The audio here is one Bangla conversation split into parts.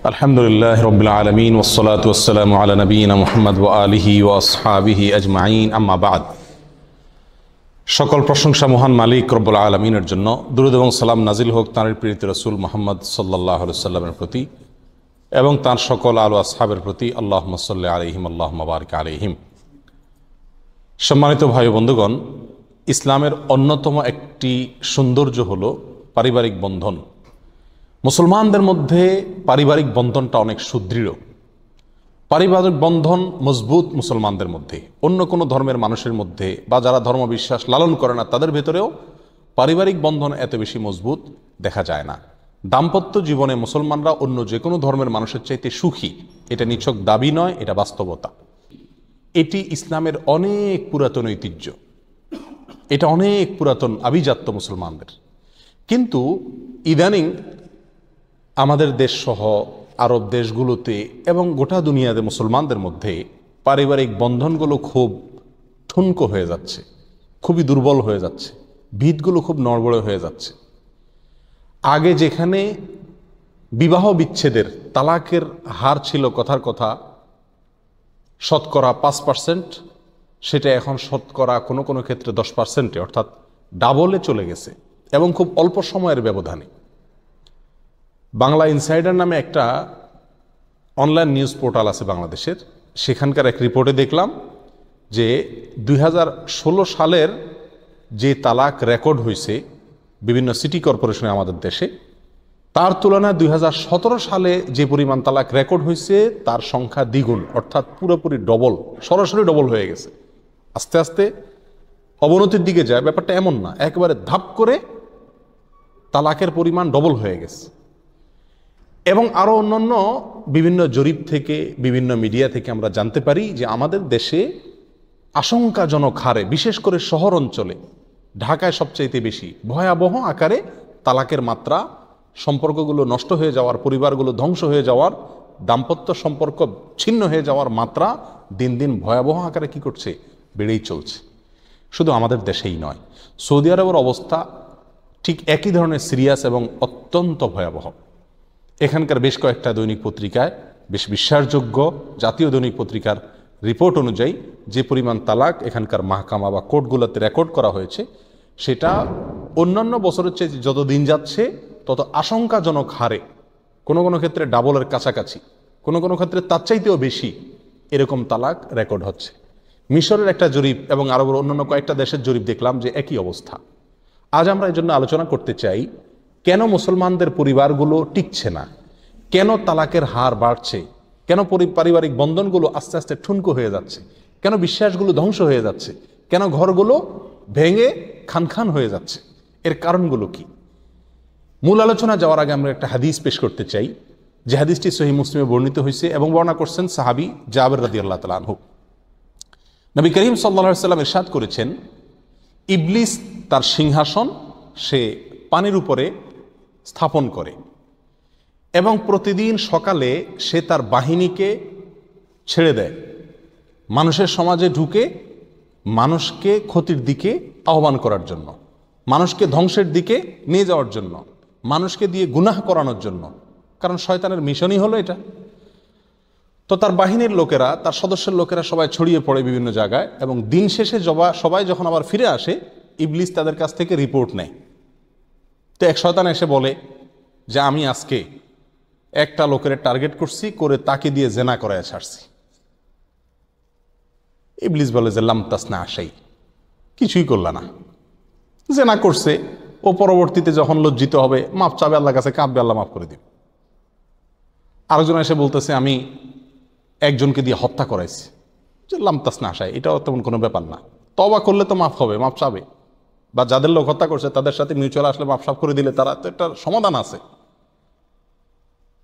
আলহামদুলিল্লাহ রব্বিল আলামিন ওয়াসসালাতু ওয়াসসালামু আলা নবিয়িনা মুহাম্মদ ওয়া আলিহি ওয়া আসহাবিহি আজমাইন, আম্মা বা'দ। সকল প্রশংসা মহান মালিক রব্বুল আলামিনের জন্য। দুরূদ এবং সালাম নাজিল হোক তাঁর প্রিয় রাসূল মুহাম্মদ সাল্লাল্লাহু আলাইহি ওয়াসাল্লামের প্রতি এবং তাঁর সকল আলো আসহাবের প্রতি। আল্লাহুম্মা সাল্লি আলাইহিম আল্লাহুম্মা বারিক আলাইহিম। সম্মানিত ভাই ও বন্ধুগণ, ইসলামের অন্যতম একটি সৌন্দর্য হলো পারিবারিক বন্ধন। মুসলমানদের মধ্যে পারিবারিক বন্ধনটা অনেক সুদৃঢ়। পারিবারিক বন্ধন মজবুত মুসলমানদের মধ্যে। অন্য কোনো ধর্মের মানুষের মধ্যে বা যারা ধর্মবিশ্বাস লালন করে না তাদের ভেতরেও পারিবারিক বন্ধন এত বেশি মজবুত দেখা যায় না। দাম্পত্য জীবনে মুসলমানরা অন্য যে কোনো ধর্মের মানুষের চাইতে সুখী, এটা নিছক দাবি নয়, এটা বাস্তবতা। এটি ইসলামের অনেক পুরাতন ঐতিহ্য, এটা অনেক পুরাতন আভিজাত্য মুসলমানদের। কিন্তু ইদানিং আমাদের দেশ সহ আরব দেশগুলোতে এবং গোটা দুনিয়াতে মুসলমানদের মধ্যে পারিবারিক বন্ধনগুলো খুব ঠুনকো হয়ে যাচ্ছে, খুবই দুর্বল হয়ে যাচ্ছে, ভিতগুলো খুব নড়বড়ে হয়ে যাচ্ছে। আগে যেখানে বিবাহ বিচ্ছেদের তালাকের হার ছিল কথার কথা শতকরা 5%, সেটা এখন শতকরা কোনো কোনো ক্ষেত্রে 10%, অর্থাৎ ডাবলে চলে গেছে এবং খুব অল্প সময়ের ব্যবধানে। বাংলা ইনসাইডার নামে একটা অনলাইন নিউজ পোর্টাল আছে বাংলাদেশের, সেখানকার এক রিপোর্টে দেখলাম যে 2016 সালের যে তালাক রেকর্ড হয়েছে বিভিন্ন সিটি কর্পোরেশনে আমাদের দেশে, তার তুলনায় 2017 সালে যে পরিমাণ তালাক রেকর্ড হয়েছে তার সংখ্যা দ্বিগুণ, অর্থাৎ পুরোপুরি ডবল, সরাসরি ডবল হয়ে গেছে। আস্তে আস্তে অবনতির দিকে যায়, ব্যাপারটা এমন না একেবারে ধাপ করে তালাকের পরিমাণ ডবল হয়ে গেছে। এবং আরও অন্যান্য বিভিন্ন জরিপ থেকে, বিভিন্ন মিডিয়া থেকে আমরা জানতে পারি যে আমাদের দেশে আশঙ্কাজনক হারে, বিশেষ করে শহর অঞ্চলে, ঢাকায় সবচাইতে বেশি ভয়াবহ আকারে তালাকের মাত্রা, সম্পর্কগুলো নষ্ট হয়ে যাওয়ার, পরিবারগুলো ধ্বংস হয়ে যাওয়ার, দাম্পত্য সম্পর্ক ছিন্ন হয়ে যাওয়ার মাত্রা দিন দিন ভয়াবহ আকারে কি করছে, বেড়েই চলছে। শুধু আমাদের দেশেই নয়, সৌদি আরবের অবস্থা ঠিক একই ধরনের সিরিয়াস এবং অত্যন্ত ভয়াবহ। এখানকার বেশ কয়েকটা দৈনিক পত্রিকায়, বেশ বিশ্বাসযোগ্য জাতীয় দৈনিক পত্রিকার রিপোর্ট অনুযায়ী যে পরিমাণ তালাক এখানকার মাহকামা বা কোর্টগুলোতে রেকর্ড করা হয়েছে, সেটা অন্যান্য বছরের চেয়ে যত দিন যাচ্ছে তত আশঙ্কাজনক হারে, কোনো কোনো ক্ষেত্রে ডাবলের কাছাকাছি, কোনো কোনো ক্ষেত্রে তার চাইতেও বেশি এরকম তালাক রেকর্ড হচ্ছে। মিশরের একটা জরিপ এবং আরও অন্যান্য কয়েকটা দেশের জরিপ দেখলাম যে একই অবস্থা। আজ আমরা এই জন্য আলোচনা করতে চাই, কেন মুসলমানদের পরিবারগুলো টিকছে না, কেন তালাকের হার বাড়ছে, কেন পারিবারিক বন্ধনগুলো আস্তে আস্তে ঠুনকো হয়ে যাচ্ছে, কেন বিশ্বাসগুলো ধ্বংস হয়ে যাচ্ছে, কেন ঘরগুলো ভেঙে খান খান হয়ে যাচ্ছে, এর কারণগুলো কি। মূল আলোচনা যাওয়ার আগে আমরা একটা হাদিস পেশ করতে চাই, যে হাদিসটি সহিহ মুসলিমে বর্ণিত হয়েছে এবং বর্ণনা করছেন সাহাবী জাবের রাদিয়াল্লাহু তাআলা আনহু। নবী করিম সাল্লাল্লাহু আলাইহি ওয়াসাল্লাম ইরশাদ করেছেন, ইবলিস তার সিংহাসন সে পানির উপরে স্থাপন করে এবং প্রতিদিন সকালে সে তার বাহিনীকে ছেড়ে দেয়, মানুষের সমাজে ঢুকে মানুষকে ক্ষতির দিকে আহ্বান করার জন্য, মানুষকে ধ্বংসের দিকে নিয়ে যাওয়ার জন্য, মানুষকে দিয়ে গুনাহ করানোর জন্য। কারণ শয়তানের মিশনই হলো এটা। তো তার বাহিনীর লোকেরা, তার সদস্যের লোকেরা সবাই ছড়িয়ে পড়ে বিভিন্ন জায়গায়, এবং দিন শেষে সবাই যখন আবার ফিরে আসে, ইবলিস তাদের কাছ থেকে রিপোর্ট নেয়। তো এক শয়তান এসে বলে যে আমি আজকে একটা লোকের টার্গেট করছি, করে তাকে দিয়ে জেনা করায় ছাড়ছি। ইবলিস বলে যে লাম তাসনা আশাই, কিছুই করলা না, জেনা করছে। ও পরবর্তীতে যখন লজ্জিত হবে মাপ চাবে আল্লাহর কাছে, কাঁদবে, আল্লাহ মাফ করে দিবে। আরেকজন এসে বলতেছে আমি একজনকে দিয়ে হত্যা করাইছি, যে লাম তাসনা আশাই, এটাও তেমন কোনো ব্যাপার না, তওবা করলে তো মাফ হবে, মাপ চাবে, বা যাদের লোক হত্যা করছে তাদের সাথে মিউচুয়াল আসলে মাপ সাফ করে দিলে তারা তো একটা সমাধান আছে।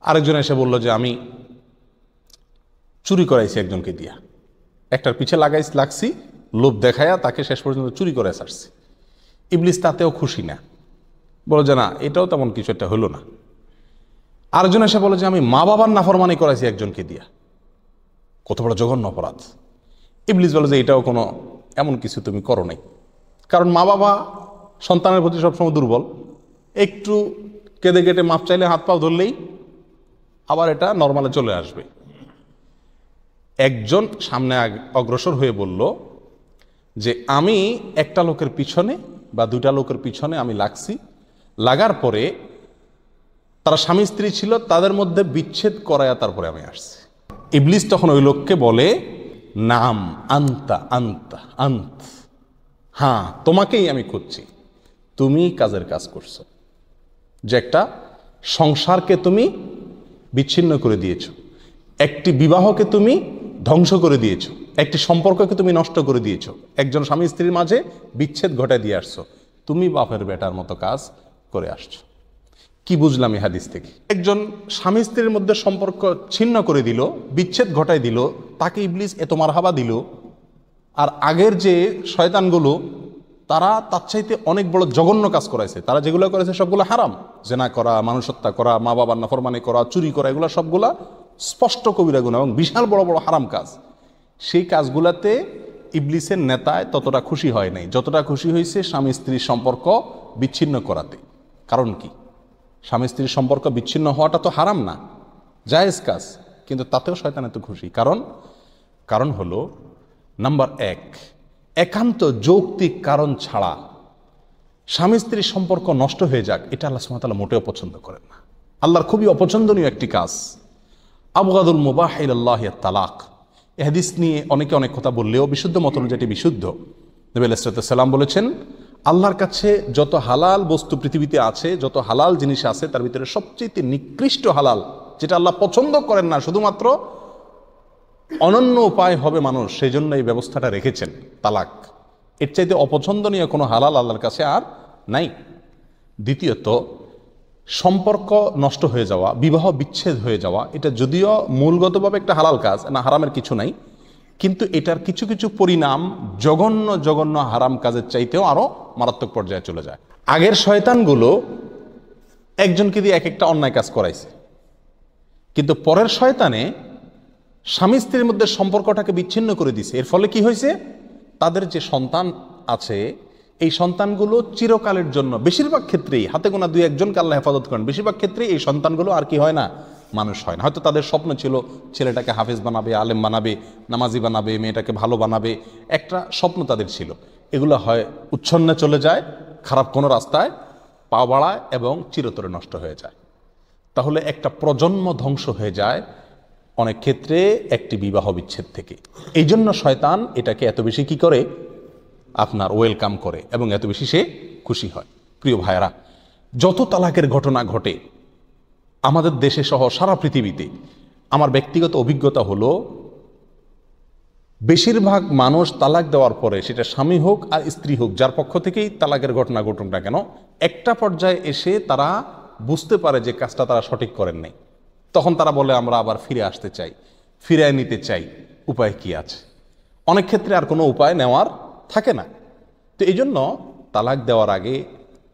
আরেকজন এসে বলল যে আমি চুরি করাইছি একজনকে দিয়া, একটার পিছে লাগছি, লোভ দেখায়া তাকে শেষ পর্যন্ত চুরি করে ছাড়ছি। ইবলিস তাতেও খুশি না, বলো যে না, এটাও তেমন কিছু একটা হলো না। আরেকজন এসে বলে যে আমি মা বাবার নাফরমানি করাইছি একজনকে দিয়া, কত বড় জঘন্য অপরাধ। ইবলিস বলে যে এটাও কোনো এমন কিছু তুমি করো নাই, কারণ মা বাবা সন্তানের প্রতি সবসময় দুর্বল, একটু কেঁদে কেটে মাপ চাইলে হাত পাও ধরলেই আবার এটা নর্মালে চলে আসবে। একজন সামনে অগ্রসর হয়ে বলল যে আমি একটা লোকের পিছনে বা দুইটা লোকের পিছনে আমি লাগছি, লাগার পরে তারা স্বামী স্ত্রী ছিল, তাদের মধ্যে বিচ্ছেদ করায়া তারপরে আমি আসছি। ইবলিস তখন ওই লোককে বলে, নাম আন্তা আন্তা আন্ত, হ্যাঁ তোমাকেই আমি খুঁজছি, তুমি কাজের কাজ করছো, যে একটা সংসারকে তুমি বিচ্ছিন্ন করে দিয়েছো, একটি বিবাহকে তুমি ধ্বংস করে দিয়েছো, একটি সম্পর্ককে তুমি নষ্ট করে দিয়েছো, একজন স্বামী স্ত্রীর মাঝে বিচ্ছেদ ঘটায় দিয়ে আসছো, তুমি বাপের বেটার মতো কাজ করে আসছো। কি বুঝলাম এই হাদিস থেকে? একজন স্বামী স্ত্রীর মধ্যে সম্পর্ক ছিন্ন করে দিল, বিচ্ছেদ ঘটায় দিল, তাকে ইবলিস এত মারহাবা দিল। আর আগের যে শয়তানগুলো, তারা তার চাইতে অনেক বড় জঘন্য কাজ করাইছে। তারা যেগুলো করেছে সবগুলো হারাম, জেনা করা, মানুষ হত্যা করা, মা বাবার নাফরমানি করা, চুরি করা, এগুলো সবগুলা স্পষ্ট কবিরা গুনাহ এবং বিশাল বড় বড় হারাম কাজ। সেই কাজগুলাতে ইবলিসের নেতায় ততটা খুশি হয় নাই যতটা খুশি হয়েছে স্বামী স্ত্রীর সম্পর্ক বিচ্ছিন্ন করাতে। কারণ কি? স্বামী স্ত্রীর সম্পর্ক বিচ্ছিন্ন হওয়াটা তো হারাম না, জায়েজ কাজ, কিন্তু তাতেও শয়তান এত খুশি। কারণ হলো নাম্বার এক, একান্ত যৌক্তিক কারণ ছাড়া স্বামী স্ত্রীর সম্পর্ক নষ্ট হয়ে যাক, এটা আল্লাহ সুবহানাহু ওয়া তাআলা মোটেও পছন্দ করেন না। আল্লাহর খুবই অপছন্দনীয় একটি কাজ। আবগাদুল মুবাহ ইলাল্লাহি আত-তালাক। এই হাদিস নিয়ে অনেকে অনেক কথা বললেও বিশুদ্ধ মত অনুযায়ী বিশুদ্ধ। নবী আলাইহিস সালাম বলেছেন, আল্লাহর কাছে যত হালাল বস্তু পৃথিবীতে আছে, যত হালাল জিনিস আছে, তার ভিতরে সবচেয়ে নিকৃষ্ট হালাল, যেটা আল্লাহ পছন্দ করেন না, শুধুমাত্র অনন্য উপায় হবে মানুষ, সেই জন্য এই ব্যবস্থাটা রেখেছেন, তালাক। এর চাইতে অপছন্দনীয় কোনো হালাল আল্লাহর কাছে আর নাই। দ্বিতীয়ত, সম্পর্ক নষ্ট হয়ে যাওয়া, বিবাহ বিচ্ছেদ হয়ে যাওয়া, এটা যদিও মূলগতভাবে একটা হালাল কাজ না, হারামের কিছু নাই, কিন্তু এটার কিছু কিছু পরিণাম জঘন্য জঘন্য হারাম কাজের চাইতেও আরো মারাত্মক পর্যায়ে চলে যায়। আগের শয়তানগুলো একজনকে দিয়ে এক একটা অন্যায় কাজ করাইছে, কিন্তু পরের শয়তানে স্বামী স্ত্রীর মধ্যে সম্পর্কটাকে বিচ্ছিন্ন করে দিছে। এর ফলে কি হয়েছে? তাদের যে সন্তান আছে, এই সন্তানগুলো চিরকালের জন্য, বেশিরভাগ ক্ষেত্রেই, হাতে গোনা দুই একজনকে আল্লাহ হেফাজত করেন, বেশিরভাগ ক্ষেত্রেই এই সন্তানগুলো আর কি হয় না, মানুষ হয় না। হয়তো তাদের স্বপ্ন ছিল ছেলেটাকে হাফেজ বানাবে, আলেম বানাবে, নামাজি বানাবে, মেয়েটাকে ভালো বানাবে, একটা স্বপ্ন তাদের ছিল। এগুলো হয় উচ্ছন্নে চলে যায়, খারাপ কোনো রাস্তায় পা বাড়ায় এবং চিরতরে নষ্ট হয়ে যায়। তাহলে একটা প্রজন্ম ধ্বংস হয়ে যায় অনেক ক্ষেত্রে একটি বিবাহ বিচ্ছেদ থেকে। এই জন্য শয়তান এটাকে এত বেশি কি করে, আপনার ওয়েলকাম করে এবং এত বেশি সে খুশি হয়। প্রিয় ভাইয়েরা, যত তালাকের ঘটনা ঘটে আমাদের দেশে সহ সারা পৃথিবীতে, আমার ব্যক্তিগত অভিজ্ঞতা হলো বেশিরভাগ মানুষ তালাক দেওয়ার পরে, সেটা স্বামী হোক আর স্ত্রী হোক, যার পক্ষ থেকেই তালাকের ঘটনা ঘটুক না কেন, একটা পর্যায়ে এসে তারা বুঝতে পারে যে কাজটা তারা সঠিক করেন নাই। তখন তারা বলে আমরা আবার ফিরে আসতে চাই, ফিরিয়ে নিতে চাই, উপায় কি আছে? অনেক ক্ষেত্রে আর কোনো উপায় নেওয়ার থাকে না। তো এই জন্য তালাক দেওয়ার আগে,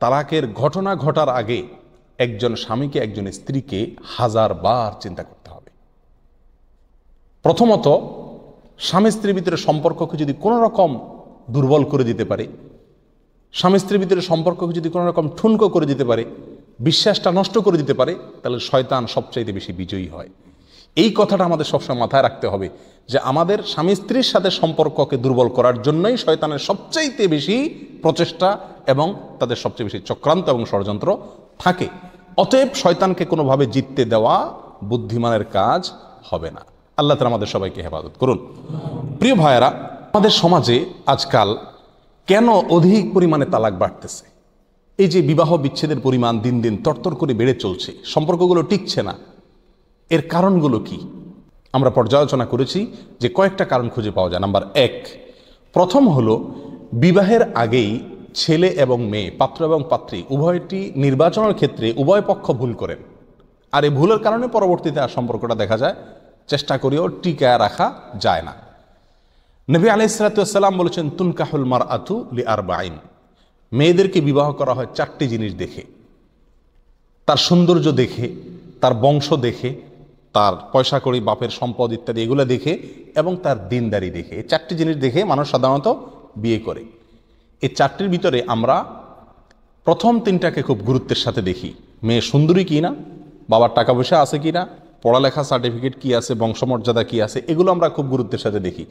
তালাকের ঘটনা ঘটার আগে একজন স্বামীকে একজন স্ত্রীকে 1000 বার চিন্তা করতে হবে। প্রথমত, স্বামী স্ত্রীর ভিতরে সম্পর্ককে যদি কোনো রকম দুর্বল করে দিতে পারে, স্বামী স্ত্রীর ভিতরে সম্পর্ককে যদি কোনো রকম ঠুনকো করে দিতে পারে, বিশ্বাসটা নষ্ট করে দিতে পারে, তাহলে শয়তান সবচাইতে বেশি বিজয়ী হয়। এই কথাটা আমাদের সবসময় মাথায় রাখতে হবে যে আমাদের স্বামী স্ত্রীর সাথে সম্পর্ককে দুর্বল করার জন্যই শয়তানের সবচাইতে বেশি প্রচেষ্টা এবং তাদের সবচেয়ে বেশি চক্রান্ত এবং ষড়যন্ত্র থাকে। অতএব শয়তানকে কোনোভাবে জিততে দেওয়া বুদ্ধিমানের কাজ হবে না। আল্লাহ তাআলা আমাদের সবাইকে হেফাজত করুন। প্রিয় ভাইয়েরা, আমাদের সমাজে আজকাল কেন অধিক পরিমাণে তালাক বাড়তেছে? এই যে বিবাহ বিচ্ছেদের পরিমাণ দিন দিন তরতর করে বেড়ে চলছে, সম্পর্কগুলো টিকছে না, এর কারণগুলো কি? আমরা পর্যালোচনা করেছি যে কয়েকটা কারণ খুঁজে পাওয়া যায়। নাম্বার 1, প্রথম হলো বিবাহের আগেই ছেলে এবং মেয়ে, পাত্র এবং পাত্রী উভয়টি নির্বাচনের ক্ষেত্রে উভয় পক্ষ ভুল করেন। আর এই ভুলের কারণে পরবর্তীতে আর সম্পর্কটা দেখা যায় চেষ্টা করেও টিকায় রাখা যায় না। নবী আলাইহিস সালাম বলেছেন, তুনকাহুল মারআতু লিআরবাইন, মেয়েদেরকে বিবাহ করা হয় 4টি জিনিস দেখে। তার সৌন্দর্য দেখে, তার বংশ দেখে, তার পয়সা কড়ি, বাপের সম্পদ ইত্যাদি এগুলো দেখে, এবং তার দিনদারি দেখে। এই 4টি জিনিস দেখে মানুষ সাধারণত বিয়ে করে। এই 4টির ভিতরে আমরা প্রথম 3টাকে খুব গুরুত্বের সাথে দেখি। মেয়ে সুন্দরী কিনা, বাবার টাকা পয়সা আছে কিনা, পড়ালেখা সার্টিফিকেট কি আছে, বংশমর্যাদা কি আছে, এগুলো আমরা খুব গুরুত্বের সাথে দেখি।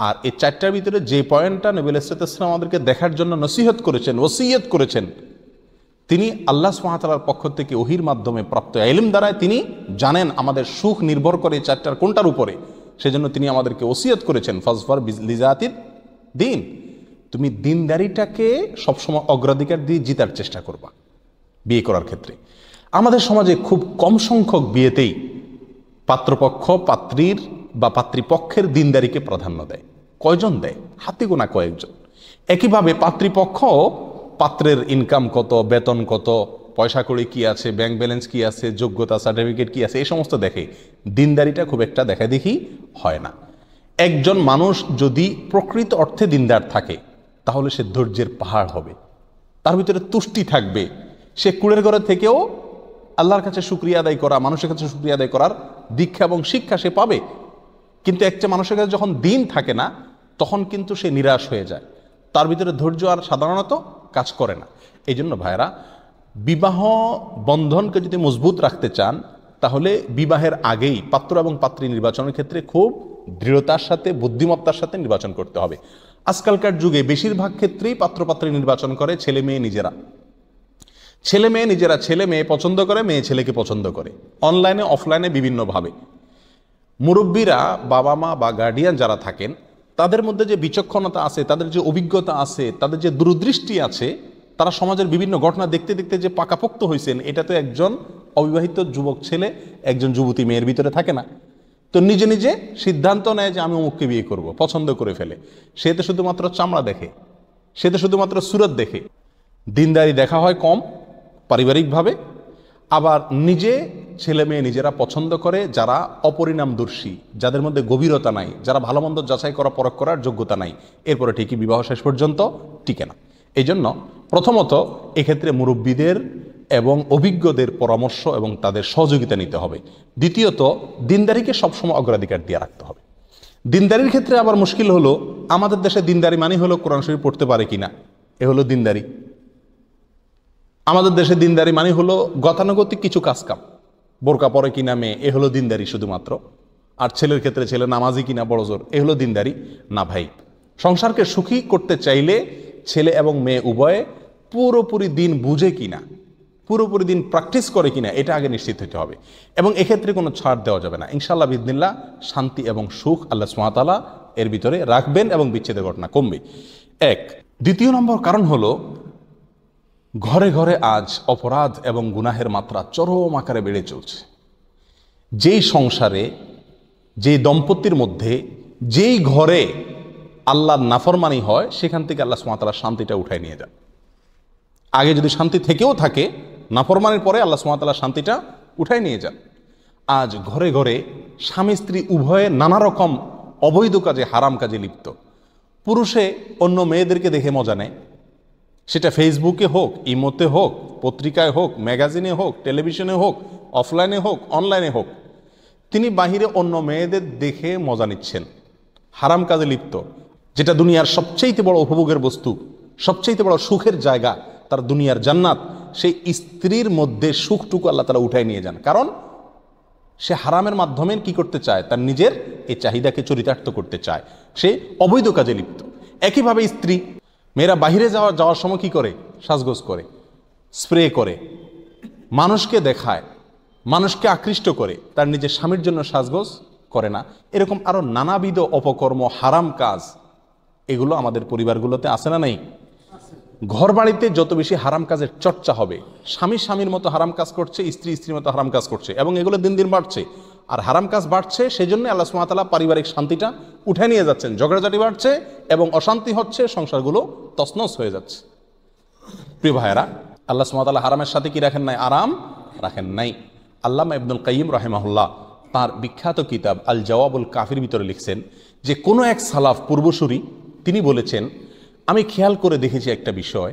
আর এই চারটার ভিতরে যে পয়েন্টটা নবী আলাইহিস সালাম আমাদেরকে দেখার জন্য নসিহত করেছেন, ওসিয়ত করেছেন, তিনি আল্লাহ সুবহানাহু ওয়া তাআলার পক্ষ থেকে ওহির মাধ্যমে প্রাপ্ত ইলম দ্বারায় তিনি জানেন আমাদের সুখ নির্ভর করে এই চারটার কোনটার উপরে। সেজন্য তিনি আমাদেরকে ওসিয়ত করেছেন, ফাজফার লিজাতিদ দিন, তুমি দিনদারিটাকে সবসময় অগ্রাধিকার দিয়ে জিতার চেষ্টা করবা বিয়ে করার ক্ষেত্রে। আমাদের সমাজে খুব কম সংখ্যক বিয়েতেই পাত্রপক্ষ পাত্রীর বা পাত্রীপক্ষের দিনদারিকে প্রাধান্য দেয়। কয়জন দেয়? হাতে গোনা কয়েকজন। একইভাবে পাত্রীপক্ষ পাত্রের ইনকাম কত, বেতন কত, পয়সা কড়ি কি আছে, ব্যাংক ব্যালেন্স কি আছে, যোগ্যতা সার্টিফিকেট কি আছে, এই সমস্ত দেখে। দিনদারিটা খুব একটা দেখা দেখি হয় না। একজন মানুষ যদি প্রকৃত অর্থে দিনদার থাকে তাহলে সে ধৈর্যের পাহাড় হবে, তার ভিতরে তুষ্টি থাকবে, সে কুড়ের ঘরে থেকেও আল্লাহর কাছে শুকরিয়া আদায় করা, মানুষের কাছে শুকরিয়া আদায় করার দীক্ষা এবং শিক্ষা সে পাবে। কিন্তু একটা মানুষের কাছে যখন দিন থাকে না তখন কিন্তু সে নিরাশ হয়ে যায়, তার ভিতরে ধৈর্য আর সাধারণত কাজ করে না। এই জন্য ভাইরা, বিবাহ বন্ধনকে যদি মজবুত রাখতে চান তাহলে বিবাহের আগেই পাত্র এবং পাত্রী নির্বাচনের ক্ষেত্রে খুব দৃঢ়তার সাথে, বুদ্ধিমত্তার সাথে নির্বাচন করতে হবে। আজকালকার যুগে বেশিরভাগ ক্ষেত্রেই পাত্রপাত্রী নির্বাচন করে ছেলে মেয়ে নিজেরা। ছেলে মেয়ে পছন্দ করে, মেয়ে ছেলেকে পছন্দ করে, অনলাইনে অফলাইনে বিভিন্নভাবে। মুরব্বীরা, বাবা মা বা গার্ডিয়ান যারা থাকেন, তাদের মধ্যে যে বিচক্ষণতা আছে, তাদের যে অভিজ্ঞতা আছে, তাদের যে দূরদৃষ্টি আছে, তারা সমাজের বিভিন্ন ঘটনা দেখতে দেখতে যে পাকাপোক্ত হয়েছেন, এটা তো একজন অবিবাহিত যুবক ছেলে, একজন যুবতী মেয়ের ভিতরে থাকে না। তো নিজে নিজে সিদ্ধান্ত নেয় যে আমি অমুককে বিয়ে করব, পছন্দ করে ফেলে। সে তো শুধুমাত্র চামড়া দেখে, সে তো শুধুমাত্র সুরত দেখে, দিনদারি দেখা হয় কম পারিবারিকভাবে। আবার নিজে ছেলে মেয়ে নিজেরা পছন্দ করে যারা অপরিণামদর্শী, যাদের মধ্যে গভীরতা নাই, যারা ভালো মন্দ যাচাই করা পরখ করার যোগ্যতা নাই, এরপরে ঠিকই বিবাহ শেষ পর্যন্ত টিকে না। এই জন্য প্রথমত এক্ষেত্রে মুরব্বীদের এবং অভিজ্ঞদের পরামর্শ এবং তাদের সহযোগিতা নিতে হবে। দ্বিতীয়ত, দিনদারিকে সবসময় অগ্রাধিকার দিয়ে রাখতে হবে। দিনদারির ক্ষেত্রে আবার মুশকিল হলো, আমাদের দেশে দিনদারি মানে হলো কোরআন শরীফ পড়তে পারে কিনা, এ হলো দিনদারি। আমাদের দেশে দিনদারি মানে হলো গতানুগতিক কিছু কাজকাম, বোরকা পরে কিনা মেয়ে, এ হলো দিনদারি শুধুমাত্র। আর ছেলের ক্ষেত্রে ছেলে নামাজি কিনা বড়জোর, এ হলো দিনদারি না ভাই। সংসারকে সুখী করতে চাইলে ছেলে এবং মেয়ে উভয়ে পুরোপুরি দিন বুঝে কিনা, পুরোপুরি দিন প্র্যাকটিস করে কিনা, এটা আগে নিশ্চিত হতে হবে। এবং এক্ষেত্রে কোনো ছাড় দেওয়া যাবে না। ইনশাআল্লাহ বিদিনিল্লাহ শান্তি এবং সুখ আল্লাহ সুবহানাহু ওয়া তাআলা এর ভিতরে রাখবেন এবং বিচ্ছেদের ঘটনা কমবে। এক। দ্বিতীয় নম্বর কারণ হলো, ঘরে ঘরে আজ অপরাধ এবং গুনাহের মাত্রা চরম আকারে বেড়ে চলছে। যেই সংসারে, যেই দম্পতির মধ্যে, যেই ঘরে আল্লাহর নাফরমানি হয়, সেখান থেকে আল্লাহ সুবহানাহু ওয়া তাআলা শান্তিটা উঠায় নিয়ে যান। আগে যদি শান্তি থেকেও থাকে, নাফরমানির পরে আল্লাহ সুবহানাহু ওয়া তাআলা শান্তিটা উঠায় নিয়ে যান। আজ ঘরে ঘরে স্বামী স্ত্রী উভয়ে নানা রকম অবৈধ কাজে, হারাম কাজে লিপ্ত। পুরুষে অন্য মেয়েদেরকে দেখে মজা নেয়, সেটা ফেসবুকে হোক, ইমোতে হোক, পত্রিকায় হোক, ম্যাগাজিনে হোক, টেলিভিশনে হোক, অফলাইনে হোক, অনলাইনে হোক, তিনি বাহিরে অন্য মেয়েদের দেখে মজা নিচ্ছেন, হারাম কাজে লিপ্ত। যেটা দুনিয়ার সবচেয়ে বড় উপভোগের বস্তু, সবচেয়ে বড় সুখের জায়গা, তার দুনিয়ার জান্নাত, সেই স্ত্রীর মধ্যে সুখটুকু আল্লাহ তাআলা উঠায় নিয়ে যান। কারণ সে হারামের মাধ্যমে কি করতে চায়? তার নিজের এই চাহিদাকে চরিতার্থ করতে চায়, সে অবৈধ কাজে লিপ্ত। একইভাবে স্ত্রী, মেয়েরা বাহিরে যাওয়ার সময় কি করে? সাজগোজ করে, স্প্রে করে, মানুষকে দেখায়, মানুষকে আকৃষ্ট করে, তার নিজের স্বামীর জন্য সাজগোজ করে না। এরকম আরো নানাবিধ অপকর্ম, হারাম কাজ, এগুলো আমাদের পরিবারগুলোতে আছে না নাই? ঘর বাড়িতে যত বেশি হারাম কাজের চর্চা হবে, স্বামী স্বামীর মতো হারাম কাজ করছে, স্ত্রী স্ত্রীর মতো হারাম কাজ করছে, এবং এগুলো দিন দিন বাড়ছে। আর হারাম কাজ বাড়ছে, সেজন্য আল্লাহ সুবহানাহু ওয়া তাআলা পারিবারিক শান্তিটা উঠে নিয়ে যাচ্ছেন। ঝগড়াঝাটি বাড়ছে এবং অশান্তি হচ্ছে, সংসারগুলো তছনছ হয়ে যাচ্ছে। প্রিয় ভাইয়েরা, আল্লাহ সুবহানাহু ওয়া তাআলা হারামের সাথে কি রাখেন নাই? আরাম রাখেন নাই। আল্লামা ইবনুল কাইয়িম রাহিমাহুল্লাহ তার বিখ্যাত কিতাব আল জওয়াবুল কাফির ভিতরে লিখছেন যে কোনো এক সালাফ পূর্বসূরি তিনি বলেছেন, আমি খেয়াল করে দেখেছি একটা বিষয়,